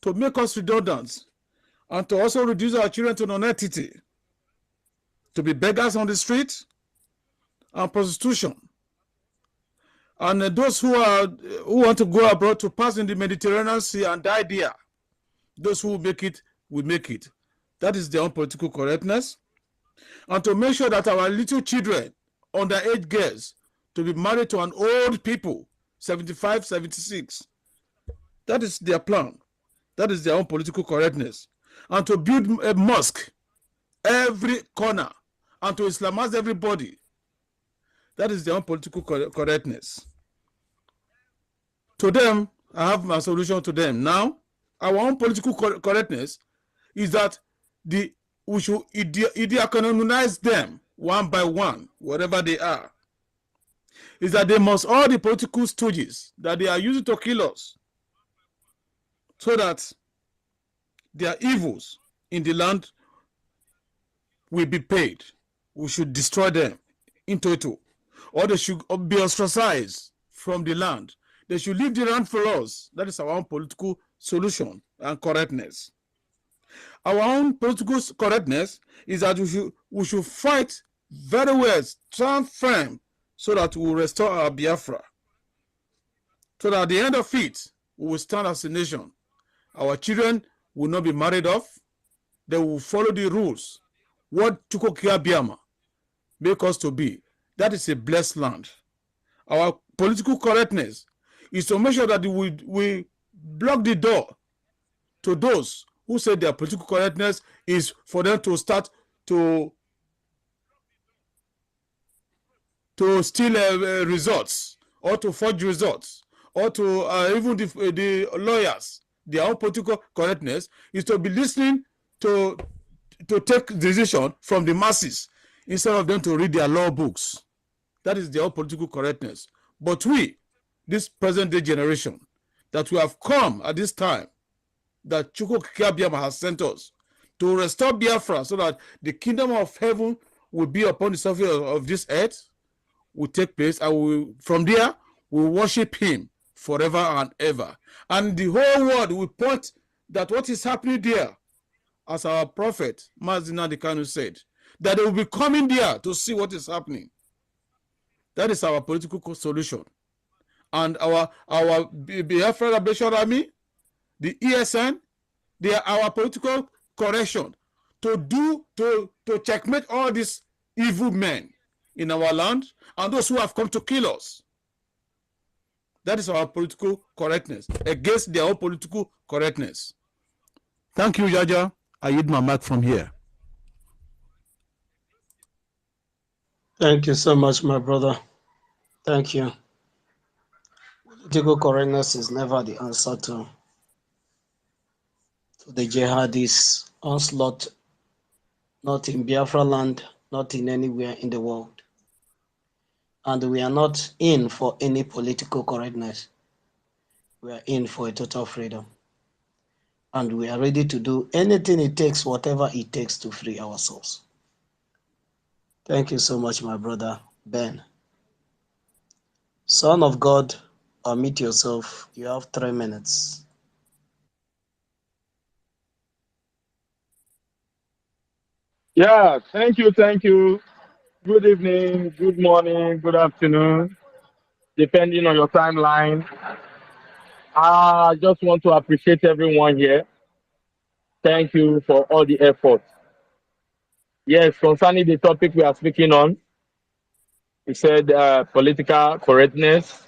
to make us redundant, and to also reduce our children to non-entity, to be beggars on the street, and prostitution. And those who want to go abroad to pass in the Mediterranean Sea and die there, those who make it will make it. That is their own political correctness. And to make sure that our little children, underage girls, to be married to an old people, 75, 76. That is their plan. That is their own political correctness. And to build a mosque every corner and to Islamize everybody. That is their own political correctness. To them, I have my solution to them. Now, our own political correctness is that we should ideologize them one by one, wherever they are. Is that they must, all the political stooges that they are using to kill us, so that their evils in the land will be paid. We should destroy them in total. Or they should be ostracized from the land. They should leave the land for us. That is our own political solution and correctness. Our own political correctness is that we should fight very well, stand firm, so that we will restore our Biafra. So that at the end of it, we will stand as a nation. Our children will not be married off. They will follow the rules. What Chukwuka Biama make us to be. That is a blessed land. Our political correctness is to make sure that we block the door to those who say their political correctness is for them to start to steal results, or to forge results, or to even the lawyers. Their own political correctness is to be listening to take decision from the masses instead of them to read their law books. That is their own political correctness. But we, this present day generation, that we have come at this time, that Chukwuka Biama has sent us to restore Biafra so that the kingdom of heaven will be upon the surface of this earth, will take place, and from there we worship him forever and ever. And the whole world will point that what is happening there, as our prophet Mazina Dikanu said, that they will be coming there to see what is happening. That is our political solution. And our Biafra Liberation Army, the ESN, they are our political correction to checkmate all these evil men in our land and those who have come to kill us. That is our political correctness against their own political correctness. Thank you, Jaja. I yield my mic from here. Thank you so much, my brother. Thank you. Political correctness is never the answer to the jihadist onslaught, not in Biafra land, not in anywhere in the world. And we are not in for any political correctness. We are in for a total freedom. And we are ready to do anything it takes, whatever it takes to free our souls. Thank you so much, my brother Ben. Son of God, unmute yourself. You have 3 minutes. Yeah, thank you, thank you. Good evening, good morning, good afternoon, depending on your timeline. I just want to appreciate everyone here. Thank you for all the effort. Yes, concerning the topic we are speaking on, we said political correctness.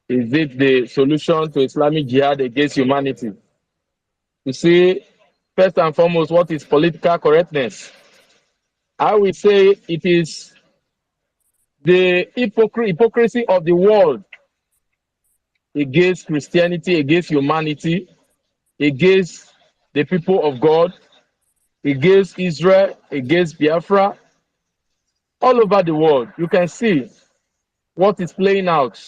Is it the solution to Islamic jihad against humanity? You see, first and foremost, what is political correctness? I would say it is the hypocrisy of the world against Christianity, against humanity, against the people of God, against Israel, against Biafra, all over the world. You can see what is playing out.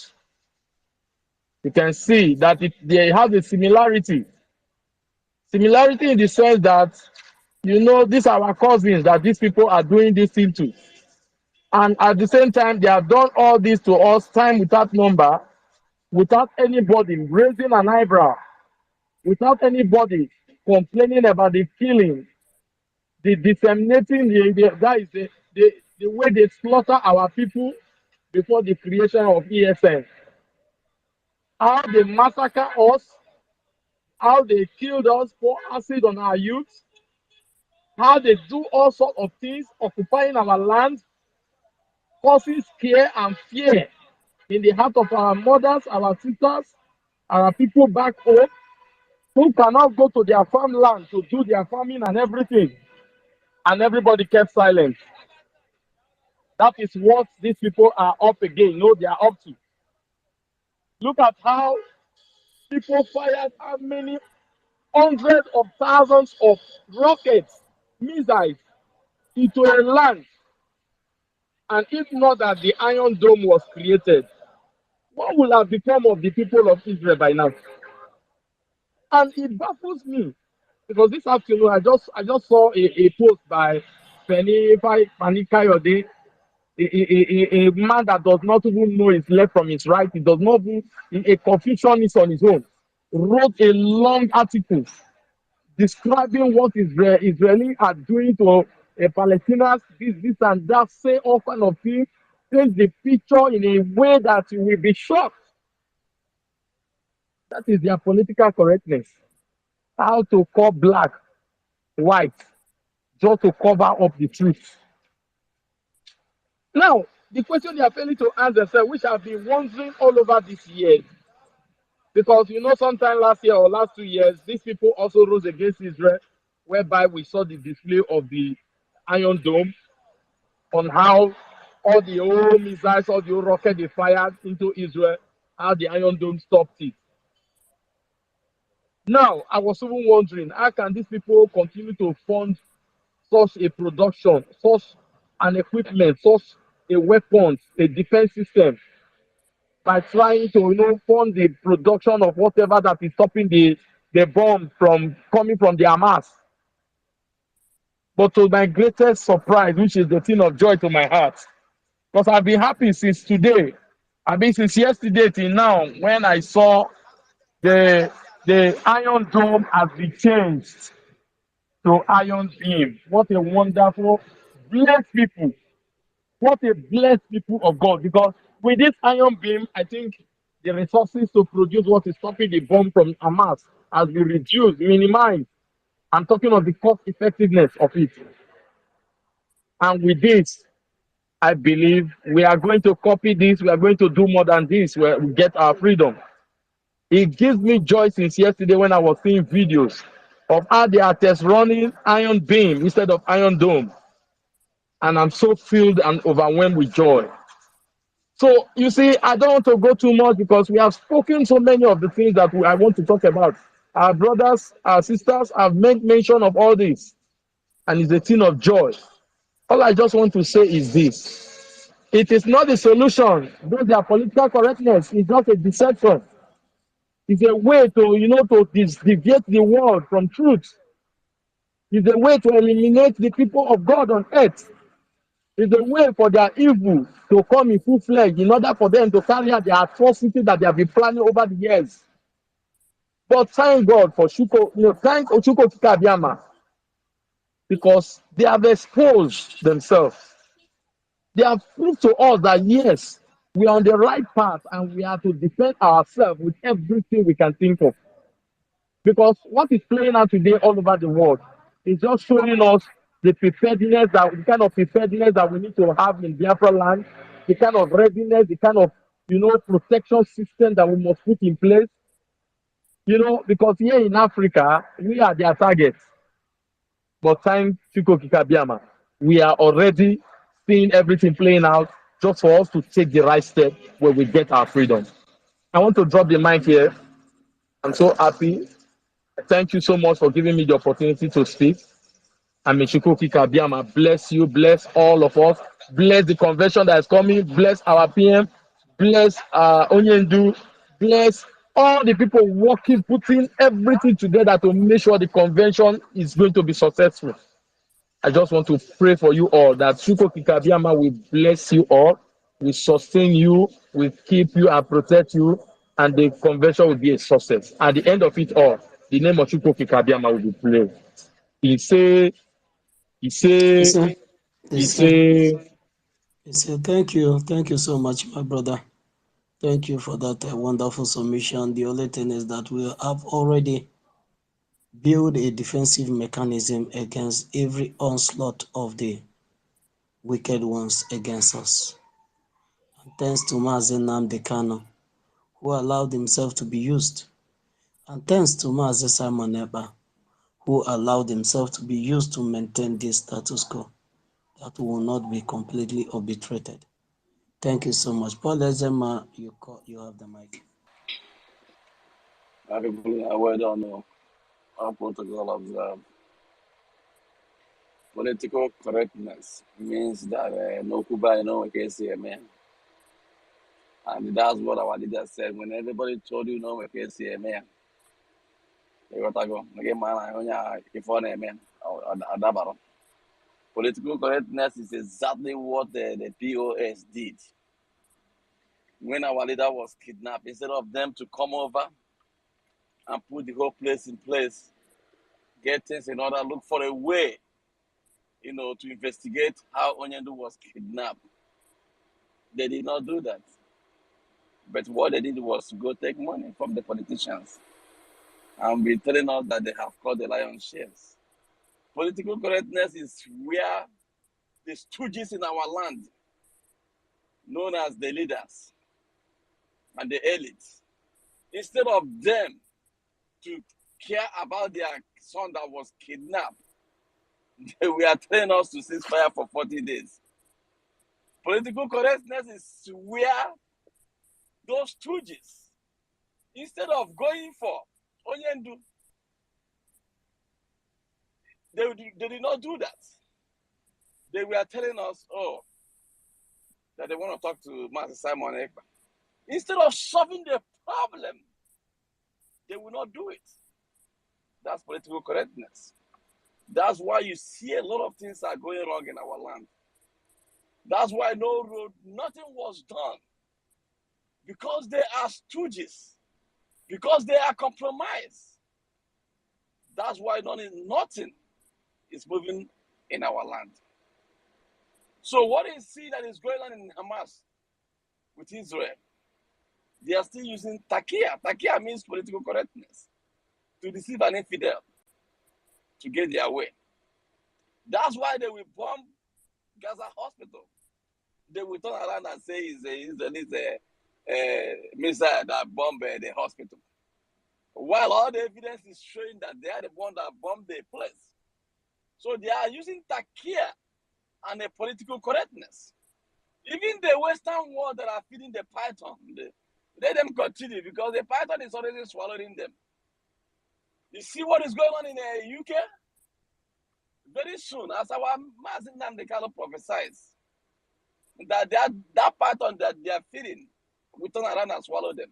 You can see that they have a similarity. Similarity in the sense that, you know, these are our cousins that these people are doing this thing to. And at the same time, they have done all this to us, time without number, without anybody raising an eyebrow, without anybody complaining about the killing, the disseminating, the way they slaughter our people before the creation of ESN. How they massacre us, how they killed us, pour acid on our youth, how they do all sorts of things, occupying our land, causing scare and fear in the heart of our mothers, our sisters, our people back home, who cannot go to their farmland to do their farming and everything. And everybody kept silent. That is what these people are up again. No, they are up to. Look at how people fired how many hundreds of thousands of rockets, missiles into a land. And if not that the Iron Dome was created, what will have become of the people of Israel by now? And it baffles me because this afternoon I just saw a post by Panikkayode, a man that does not even know his left from his right. He does not even, a Confucianist on his own, wrote a long article describing what Israelis are doing to Palestinians, this and that, say all kind of things, paint the picture in a way that you will be shocked. That is their political correctness. How to call black white just to cover up the truth. Now, the question they are failing to answer, sir, which I've been wondering all over this year, because you know, sometime last year or last 2 years, these people also rose against Israel, whereby we saw the display of the Iron Dome on how all the old missiles, all the old rockets they fired into Israel, how the Iron Dome stopped it. Now, I was even wondering, how can these people continue to fund such a production, such an equipment, such a weapons, a defense system, by trying to, you know, fund the production of whatever that is stopping the bomb from coming from the Hamas. But to my greatest surprise, which is the thing of joy to my heart, because I've been happy since today, I've been since yesterday till now, when I saw the Iron Dome has been changed to Iron Beam. What a wonderful, blessed people. What a blessed people of God. Because with this Iron Beam, I think the resources to produce what is stopping the bomb from Hamas has been reduced, minimized. I'm talking of the cost effectiveness of it. And with this, I believe we are going to copy this. We are going to do more than this, where we get our freedom. It gives me joy since yesterday when I was seeing videos of how they are test running Iron Beam instead of Iron Dome. And I'm so filled and overwhelmed with joy. So, you see, I don't want to go too much because we have spoken so many of the things that I want to talk about. Our brothers, our sisters have made mention of all this. And it's a thing of joy. All I just want to say is this. It is not the solution. Those are political correctness. It's not a deception. It's a way to, to deviate the world from truth. It's a way to eliminate the people of God on earth. It's a way for their evil to come in full fledged in order for them to carry out the atrocity that they have been planning over the years. But thank God for thank Chuko Kikabiama, because they have exposed themselves. They have proved to us that yes, we are on the right path and we have to defend ourselves with everything we can think of. Because what is playing out today all over the world is just showing us the kind of preparedness that we need to have in Biafra land, the kind of readiness, the kind of protection system that we must put in place. Because here in Africa, we are their targets. But thanks Chuko Kikabiama, we are already seeing everything playing out just for us to take the right step where we get our freedom. I want to drop the mic here. I'm so happy. Thank you so much for giving me the opportunity to speak. And may Chuko Kikabiama bless you, bless all of us, bless the convention that is coming, bless our PM, bless Onyendu, bless all the people working, putting everything together to make sure the convention is going to be successful. I just want to pray for you all that Chuko Kikabiama will bless you all, will sustain you, will keep you and protect you, and the convention will be a success. At the end of it all, the name of Chuko Kikabiama will be praised. He say, thank you so much, my brother. Thank you for that wonderful submission. The only thing is that we have already built a defensive mechanism against every onslaught of the wicked ones against us. And thanks to Mazi Nnamdi Kanu, who allowed himself to be used. And thanks to Mazi Simon Ekpa, who allowed himself to be used to maintain this status quo that will not be completely obliterated. Thank you so much. Paul Ezema, you have the mic. Well done. Our protocol observed. Political correctness means that no Cuba, no KCMN. And that's what our leader said. When everybody told you no KCMN, they got to go. Again, man, if on amen, or political correctness is exactly what the POS did. When our leader was kidnapped, instead of them to come over and put the whole place in place, get things in order, look for a way, to investigate how Onyendu was kidnapped. They did not do that. But what they did was to go take money from the politicians and be telling us that they have caught the lion's shares. Political correctness is where the stooges in our land, known as the leaders and the elites, instead of them to care about their son that was kidnapped, they were telling us to cease fire for 40 days. Political correctness is where those stooges, instead of going for Onyendu, they did not do that. They were telling us, that they want to talk to Master Simon Ekpa. Instead of solving the problem, they will not do it. That's political correctness. That's why you see a lot of things are going wrong in our land. That's why no road, nothing was done. Because they are stooges. Because they are compromised. That's why nothing is moving in our land. So what is see that is going on in Hamas with Israel? They are still using takia. Takia means political correctness. To deceive an infidel. To get their way. That's why they will bomb Gaza hospital. They will turn around and say it's a missile that bombed the hospital. While all the evidence is showing that they are the one that bombed the place. So they are using takia and a political correctness. Even the Western world that are feeding the python, let them continue because the python is already swallowing them. You see what is going on in the UK? Very soon, as our Mazi Nnamdi Kanu prophesies, that python that they are feeding will turn around and swallow them.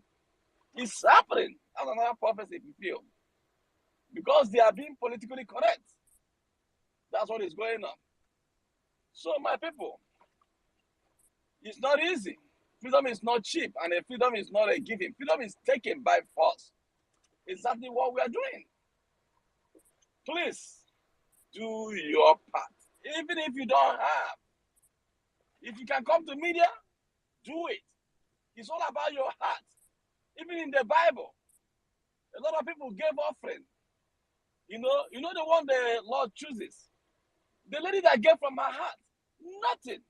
It's happening. That's another prophecy fulfilled. Because they are being politically correct. That's what is going on. So, my people, it's not easy. Freedom is not cheap, and freedom is not a given. Freedom is taken by force. Exactly what we are doing. Please do your part. Even if you don't have, if you can come to media, do it. It's all about your heart. Even in the Bible, a lot of people gave offering. You know the one the Lord chooses. The lady that gave from her heart, nothing.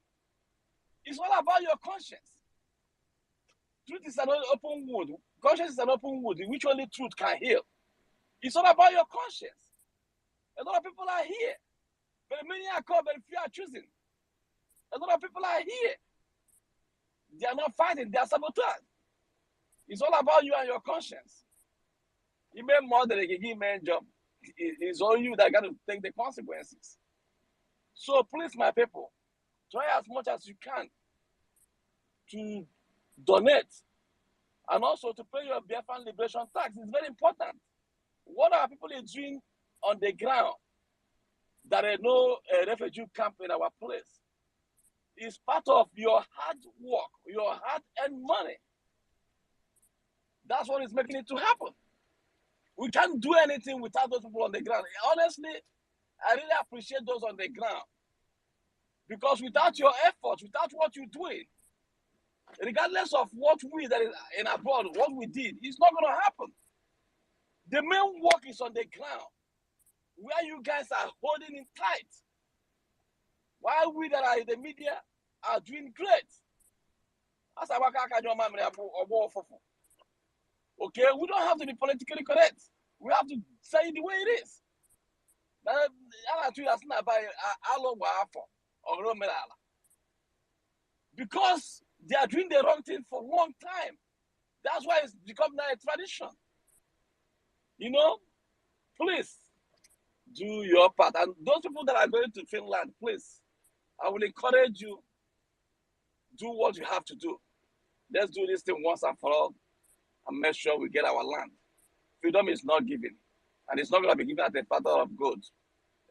It's all about your conscience. Truth is an open wood. Conscience is an open wood in which only truth can heal. It's all about your conscience. A lot of people are here. Very many are called, very few are choosing. A lot of people are here. They are not fighting, they are sabotaged. It's all about you and your conscience. You make more than a gigi man job. It's all you that got to take the consequences. So please, my people, try as much as you can to donate and also to pay your BIAFRA liberation tax. It's very important. What are people doing on the ground that there is no refugee camp in our place? It's part of your hard work, your hard-earned money. That's what is making it to happen. We can't do anything without those people on the ground. Honestly, I really appreciate those on the ground. Because without your efforts, without what you're doing, regardless of what we that is in abroad, what we did, it's not going to happen. The main work is on the ground, where you guys are holding it tight. While we that are in the media are doing great. Okay, we don't have to be politically correct. We have to say it the way it is. Because they are doing the wrong thing for a long time. That's why it's become now a tradition. You know, please do your part. And those people that are going to Finland, please, I will encourage you, do what you have to do. Let's do this thing once and for all and make sure we get our land. Freedom is not given, and it's not going to be given at the platter of gold.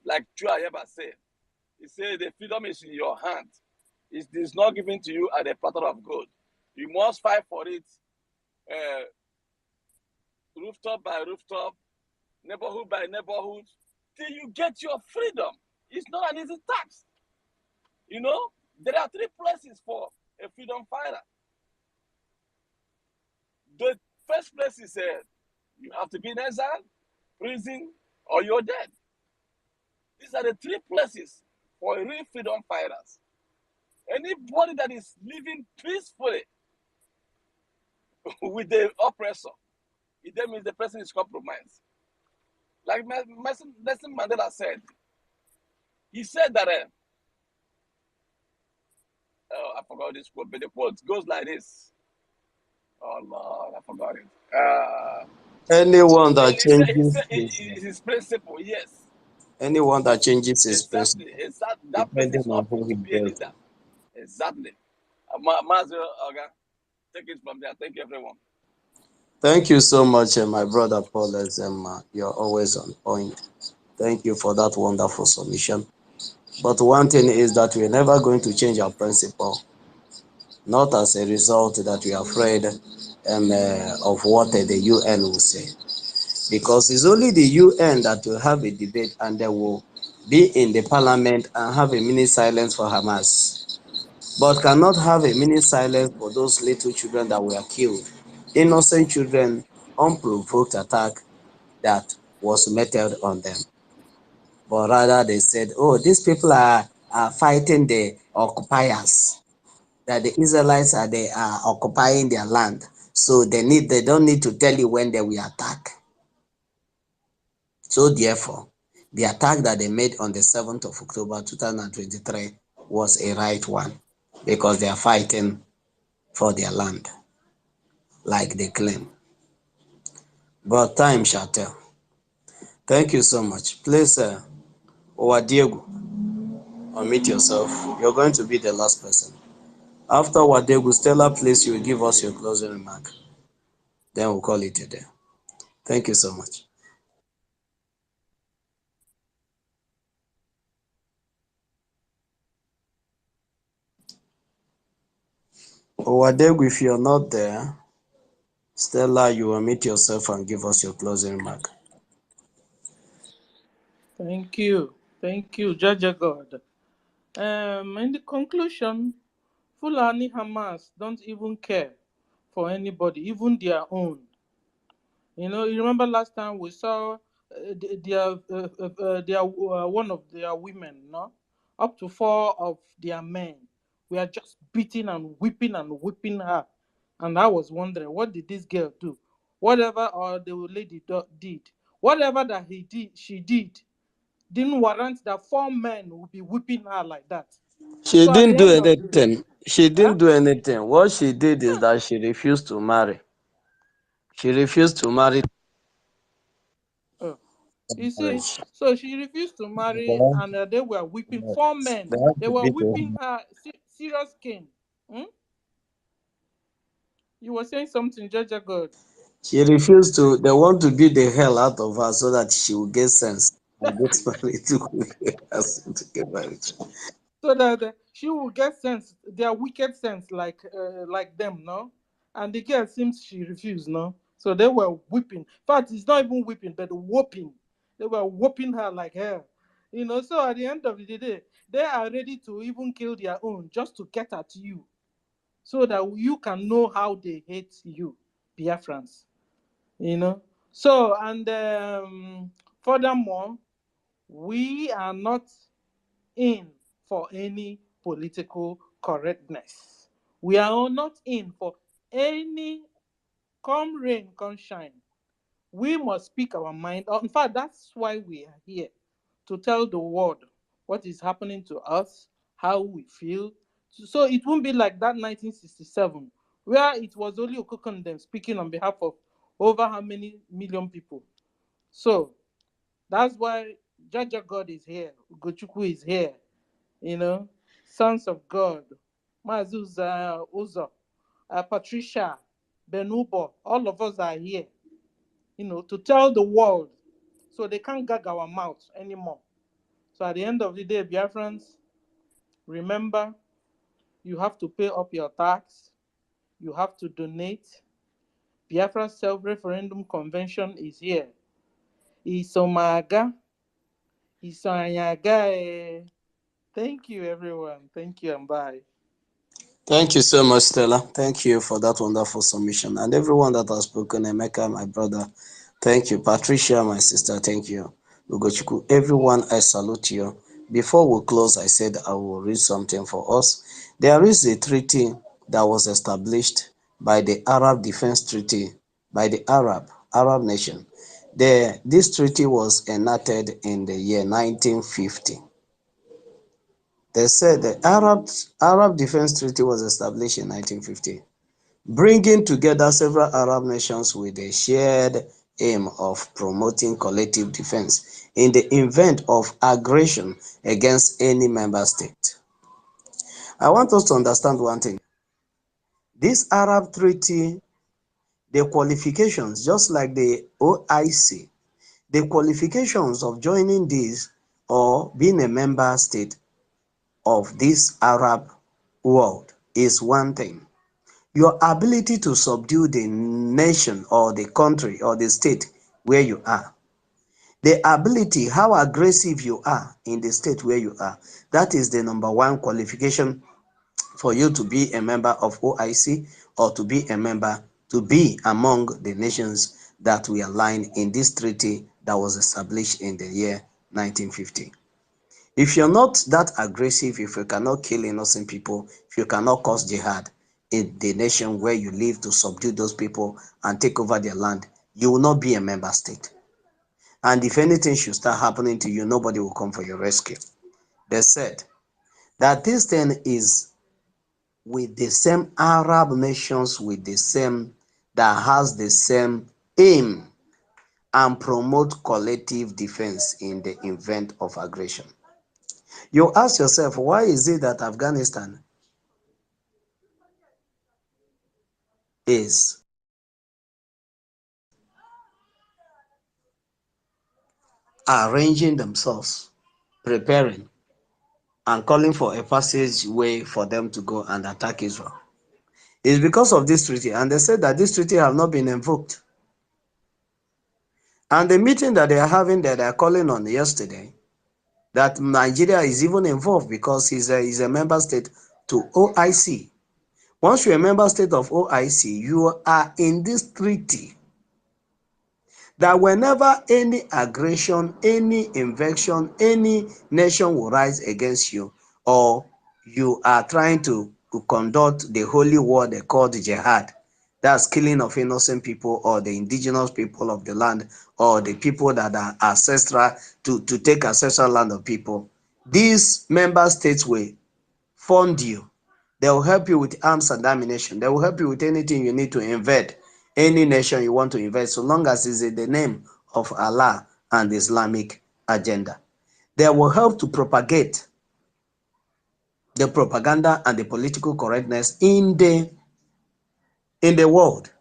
Like Chua Yeba said, he said the freedom is in your hand. It is not given to you at the platter of gold. You must fight for it rooftop by rooftop, neighborhood by neighborhood, till you get your freedom. It's not an easy task. You know, there are 3 places for a freedom fighter. The first place is you have to be in exile, prison, or you're dead. These are the 3 places for real freedom fighters. Anybody that is living peacefully with the oppressor, it then means the person is compromised. Like Nelson Mandela said, he said that, I forgot this quote, but the quote goes like this. Oh Lord, I forgot it. Anyone that changes It's his principle, yes. anyone that changes his Exactly, principle, that person depending is on not who fit he to be a deals leader. with. Exactly. Mazel, okay. Take it from there. Thank you, everyone. Thank you so much, my brother Paul Ezema. You're always on point. Thank you for that wonderful submission. But one thing is that we're never going to change our principle, not as a result that we are afraid of what the UN will say. Because it's only the UN that will have a debate and they will be in the parliament and have a mini silence for Hamas, but cannot have a mini silence for those little children that were killed. Innocent children, unprovoked attack that was meted on them. But rather they said, oh, these people are fighting the occupiers, that the Israelites they are occupying their land. So they don't need to tell you when they will attack. So therefore, the attack that they made on the 7th of October 2023 was a right one, because they are fighting for their land, like they claim. But time shall tell. Thank you so much. Please, Owadiegu, unmute yourself. You're going to be the last person. After Wadegu, Stella, please, you will give us your closing remark. Then we'll call it a day. Thank you so much. Owadegu, if you're not there, Stella, you will meet yourself and give us your closing remark. Thank you. Thank you, Jaja God. In the conclusion, Fulani Hamas don't even care for anybody, even their own. You know, you remember last time we saw one of their women, no? Up to 4 of their men. We are just beating and whipping her. And I was wondering, what did this girl do? Whatever or the lady did, whatever that she did, didn't warrant that 4 men would be whipping her like that. She So at the didn't do end of the day, anything. She didn't do anything. What she did is that she refused to marry. She refused to marry. oh, you see, so she refused to marry, and they were whipping 4 men. They have They to were beat her. whipping her serious cane. Hmm? You were saying something, Jaja God. She refused to. They want to beat the hell out of her so that she will get sense and get married to get married. So that she will get sense, their wicked sense, like them, no? And the girl seems she refused, no? So they were whipping. In fact, it's not even whipping, but whooping. They were whooping her like hell. You know, so at the end of the day, they are ready to even kill their own just to get at you, so that you can know how they hate you, Biafrans. You know? So, and furthermore, we are not in for any political correctness. We are not in for any come rain, come shine. We must speak our mind. In fact, that's why we are here, to tell the world what is happening to us, how we feel. So it won't be like that 1967, where it was only Okokondem speaking on behalf of over how many million people. So that's why Jaja God is here, Ugochukwu is here, you know, sons of God, Mazuza Uzo, Patricia, Benubo, all of us are here, you know, to tell the world so they can't gag our mouths anymore. So at the end of the day, Biafrans, remember, you have to pay up your tax, you have to donate. Biafra Self-Referendum Convention is here. Isomaga, Isanyaga. Thank you, everyone. Thank you, and bye. Thank you so much, Stella. Thank you for that wonderful submission. And everyone that has spoken, Emeka, my brother, thank you. Patricia, my sister, thank you. Ugochukwu, everyone, I salute you. Before we close, I said I will read something for us. There is a treaty that was established by the Arab Defense Treaty, by the Arab nation. This treaty was enacted in the year 1950. They said the Arab Defense Treaty was established in 1950, bringing together several Arab nations with a shared aim of promoting collective defense in the event of aggression against any member state. I want us to understand one thing. This Arab Treaty, the qualifications, just like the OIC, the qualifications of joining this or being a member state of this Arab world is one thing. Your ability to subdue the nation or the country or the state where you are. The ability, how aggressive you are in the state where you are. That is the number one qualification for you to be a member of OIC or to be a member, to be among the nations that we align in this treaty that was established in the year 1950. If you're not that aggressive, if you cannot kill innocent people, if you cannot cause jihad in the nation where you live to subdue those people and take over their land, you will not be a member state. And if anything should start happening to you, nobody will come for your rescue. They said that this thing is with the same Arab nations, with the same, that has the same aim and promote collective defense in the event of aggression. You ask yourself, why is it that Afghanistan is arranging themselves, preparing, and calling for a passageway for them to go and attack Israel. It's because of this treaty, and they said that this treaty have not been invoked. And the meeting that they are having that they are calling on yesterday, that Nigeria is even involved because he's a member state to OIC. Once you're a member state of OIC, you are in this treaty that whenever any aggression, any invasion, any nation will rise against you, or you are trying to conduct the holy war they call the jihad, that's killing of innocent people or the indigenous people of the land or the people that are ancestral to take ancestral land of people, these member states will fund you. They will help you with arms and ammunition. They will help you with anything you need to invade any nation you want to invade, so long as it's in the name of Allah and the Islamic agenda. They will help to propagate the propaganda and the political correctness in the world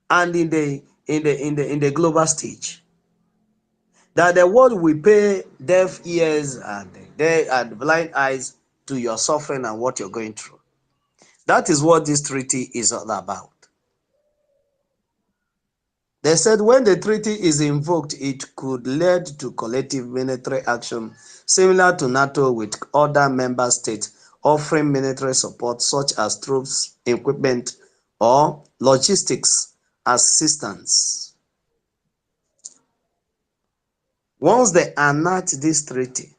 and in the global stage. That the world will pay deaf ears and blind eyes to your suffering and what you're going through. That is what this treaty is all about. They said when the treaty is invoked, it could lead to collective military action similar to NATO, with other member states offering military support such as troops, equipment, or logistics assistance. Once they enact this treaty,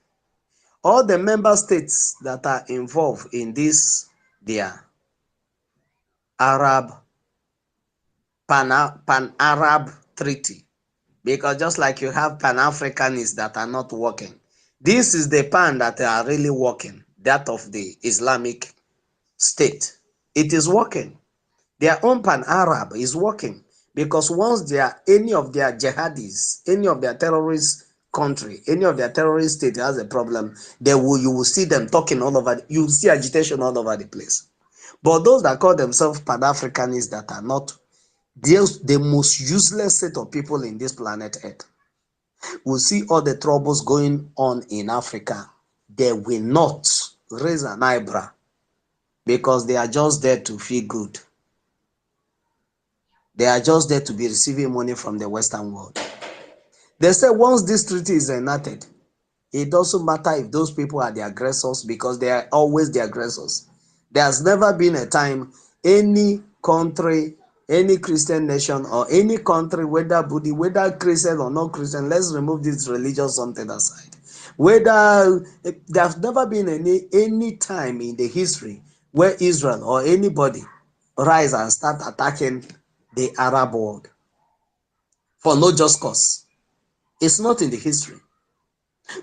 all the member states that are involved in this, their Arab, Pan-Arab treaty, because just like you have Pan-Africanists that are not working, this is the pan that are really working, that of the Islamic State. It is working. Their own Pan-Arab is working, because once any of their jihadis, any of their terrorist country, any of their terrorist state has a problem, you will see them talking all over. You will see agitation all over the place. But those that call themselves Pan-Africanists that are not, the most useless set of people in this planet Earth, will see all the troubles going on in Africa. They will not raise an eyebrow, because they are just there to feel good. They are just there to be receiving money from the Western world. They say once this treaty is enacted, it doesn't matter if those people are the aggressors, because they are always the aggressors. There has never been a time any country, any Christian nation, or any country, whether Buddhist, whether Christian or not Christian, let's remove this religious something aside. There's never been any time in the history where Israel or anybody rise and start attacking the Arab world for no just cause. It's not in the history.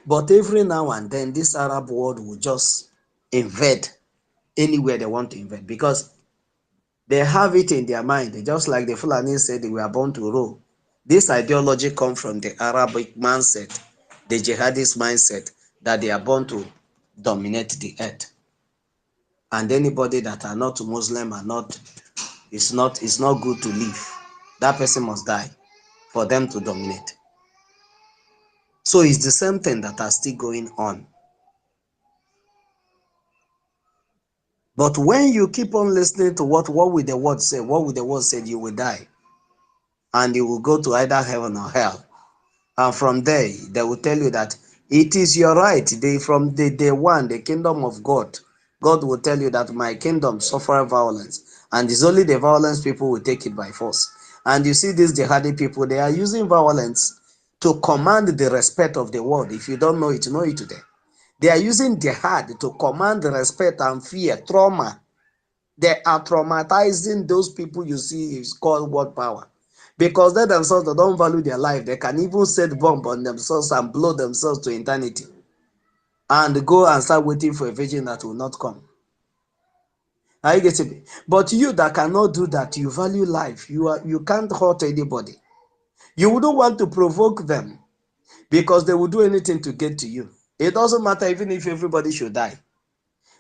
But every now and then, this Arab world will just invade anywhere they want to invade, because they have it in their mind. Just like the Fulani said, they were born to rule. This ideology comes from the Arabic mindset, the jihadist mindset, that they are born to dominate the earth. And anybody that are not Muslim it's not good to live. That person must die for them to dominate. So it's the same thing that are still going on. But when you keep on listening to what will the word say, what will the word say, you will die. And you will go to either heaven or hell. And from there, they will tell you that it is your right. From the day one, the kingdom of God, God will tell you that my kingdom suffer violence. And it's only the violence people will take it by force. And you see these jihadi people, they are using violence to command the respect of the world. If you don't know it, know it today. They are using jihad to command the respect and fear, trauma. They are traumatizing those people you see is called world power. Because they themselves, they don't value their life. They can even set bomb on themselves and blow themselves to eternity. And go and start waiting for a virgin that will not come. Are you getting me? But you that cannot do that, you value life. You can't hurt anybody. You wouldn't want to provoke them, because they will do anything to get to you. It doesn't matter even if everybody should die.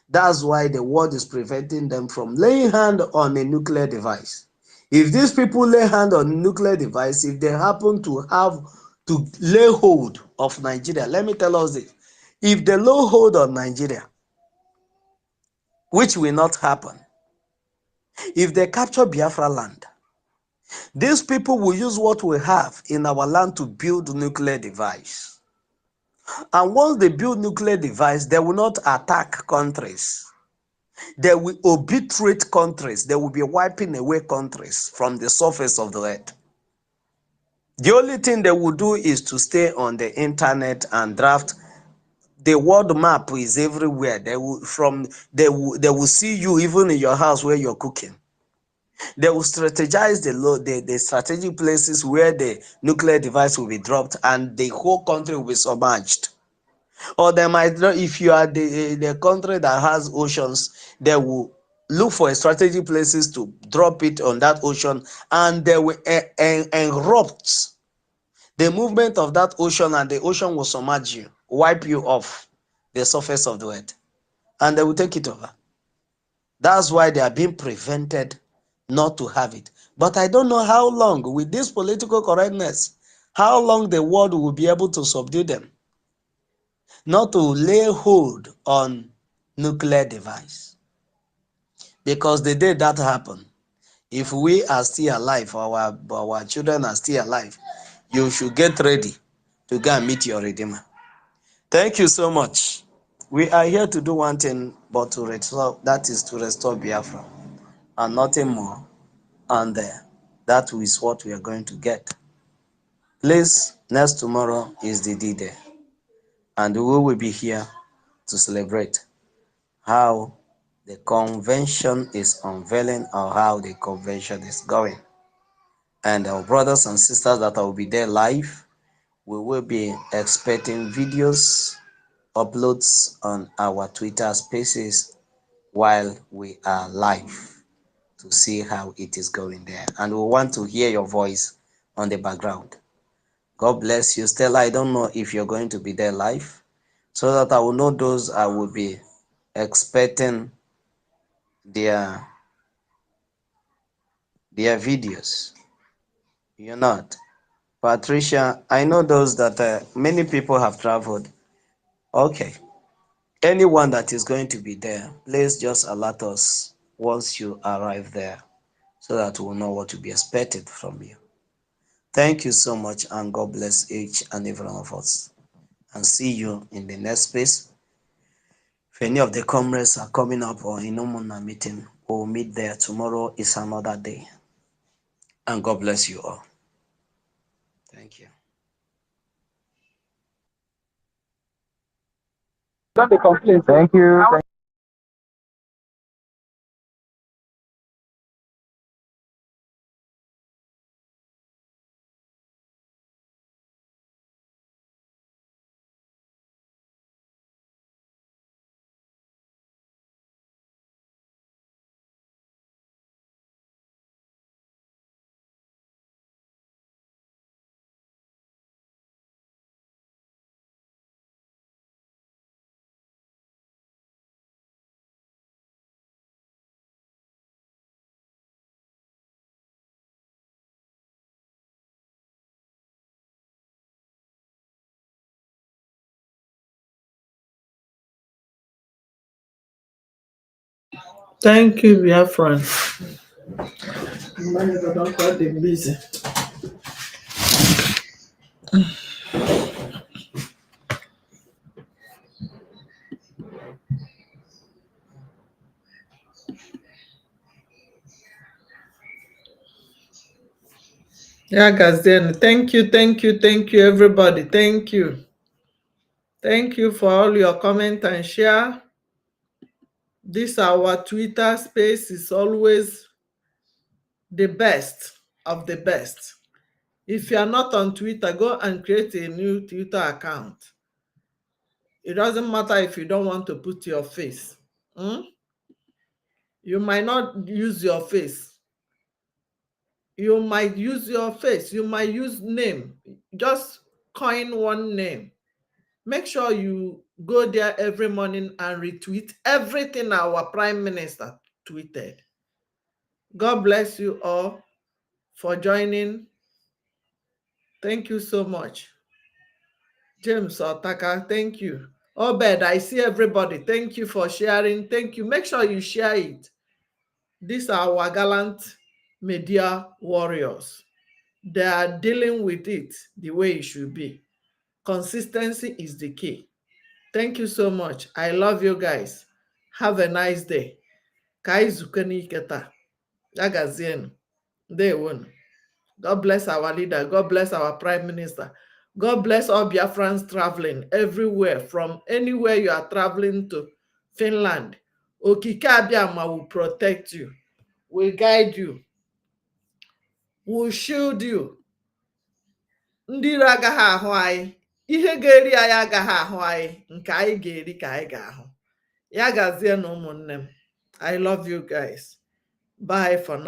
That's why the world is preventing them from laying hand on a nuclear device. If these people lay hand on a nuclear device, if they happen to to lay hold of Nigeria. Let me tell us this. If they lay hold on Nigeria, which will not happen, if they capture Biafra land, these people will use what we have in our land to build nuclear device. And once they build nuclear device, they will not attack countries. They will obliterate countries. They will be wiping away countries from the surface of the earth. The only thing they will do is to stay on the internet and draft. The world map is everywhere. They will see you even in your house where you're cooking. They will strategize the strategic places where the nuclear device will be dropped, and the whole country will be submerged. Or they might, if you are the country that has oceans, they will look for strategic places to drop it on that ocean, and they will erupt the movement of that ocean, and the ocean will submerge you, wipe you off the surface of the earth, and they will take it over. That's why they are being prevented not to have it. But I don't know how long, with this political correctness, how long the world will be able to subdue them, not to lay hold on nuclear device. Because the day that happen, if we are still alive, our children are still alive, you should get ready to go and meet your Redeemer. Thank you so much. We are here to do one thing, but to restore, that is to restore Biafra, and nothing more. And that is what we are going to get. Please, next tomorrow is the D-Day, and we will be here to celebrate how the convention is unveiling or how the convention is going. And our brothers and sisters that will be there live, we will be expecting videos, uploads on our Twitter spaces while we are live to see how it is going there. And we want to hear your voice on the background. God bless you. Stella, I don't know if you're going to be there live, so that I will know those I will be expecting their videos. You're not. Patricia, I know those that many people have traveled. Okay. Anyone that is going to be there, please just alert us once you arrive there so that we'll know what to be expected from you. Thank you so much, and God bless each and every one of us. And see you in the next space. If any of the comrades are coming up or in Umuna meeting, we'll meet there. Tomorrow is another day. And God bless you all. Thank you. Don't be complain. Thank you. Thank you, Biafran. Don't quite be busy. Yeah, guys, then thank you, everybody. Thank you. Thank you for all your comment and share. This our Twitter space is always the best of the best. If you are not on Twitter, go and create a new Twitter account. It doesn't matter if you don't want to put your face. You might not use your face. You might use your face. You might use name. Just coin one name. Make sure you go there every morning and retweet everything our Prime Minister tweeted. God bless you all for joining. Thank you so much. James Otaka, thank you. Obed, I see everybody. Thank you for sharing. Thank you. Make sure you share it. These are our gallant media warriors. They are dealing with it the way it should be. Consistency is the key. Thank you so much. I love you guys. Have a nice day. Ka anyị zukọ n'ike taa. Ya gazienụ. Ndewonu. God bless our leader. God bless our prime minister. God bless all Biafrans traveling everywhere, from anywhere you are traveling to Finland. Okike Abiama will protect you, will guide you, will shield you. Ndị iro agaghị ahụ anyị. Ihe ga-eri anyị agaghị ahụ anyị. Nke anyị ga-eri ka anyị ga-ahụ. Ya gazie na ụmụnne m. I love you guys. Bye for now.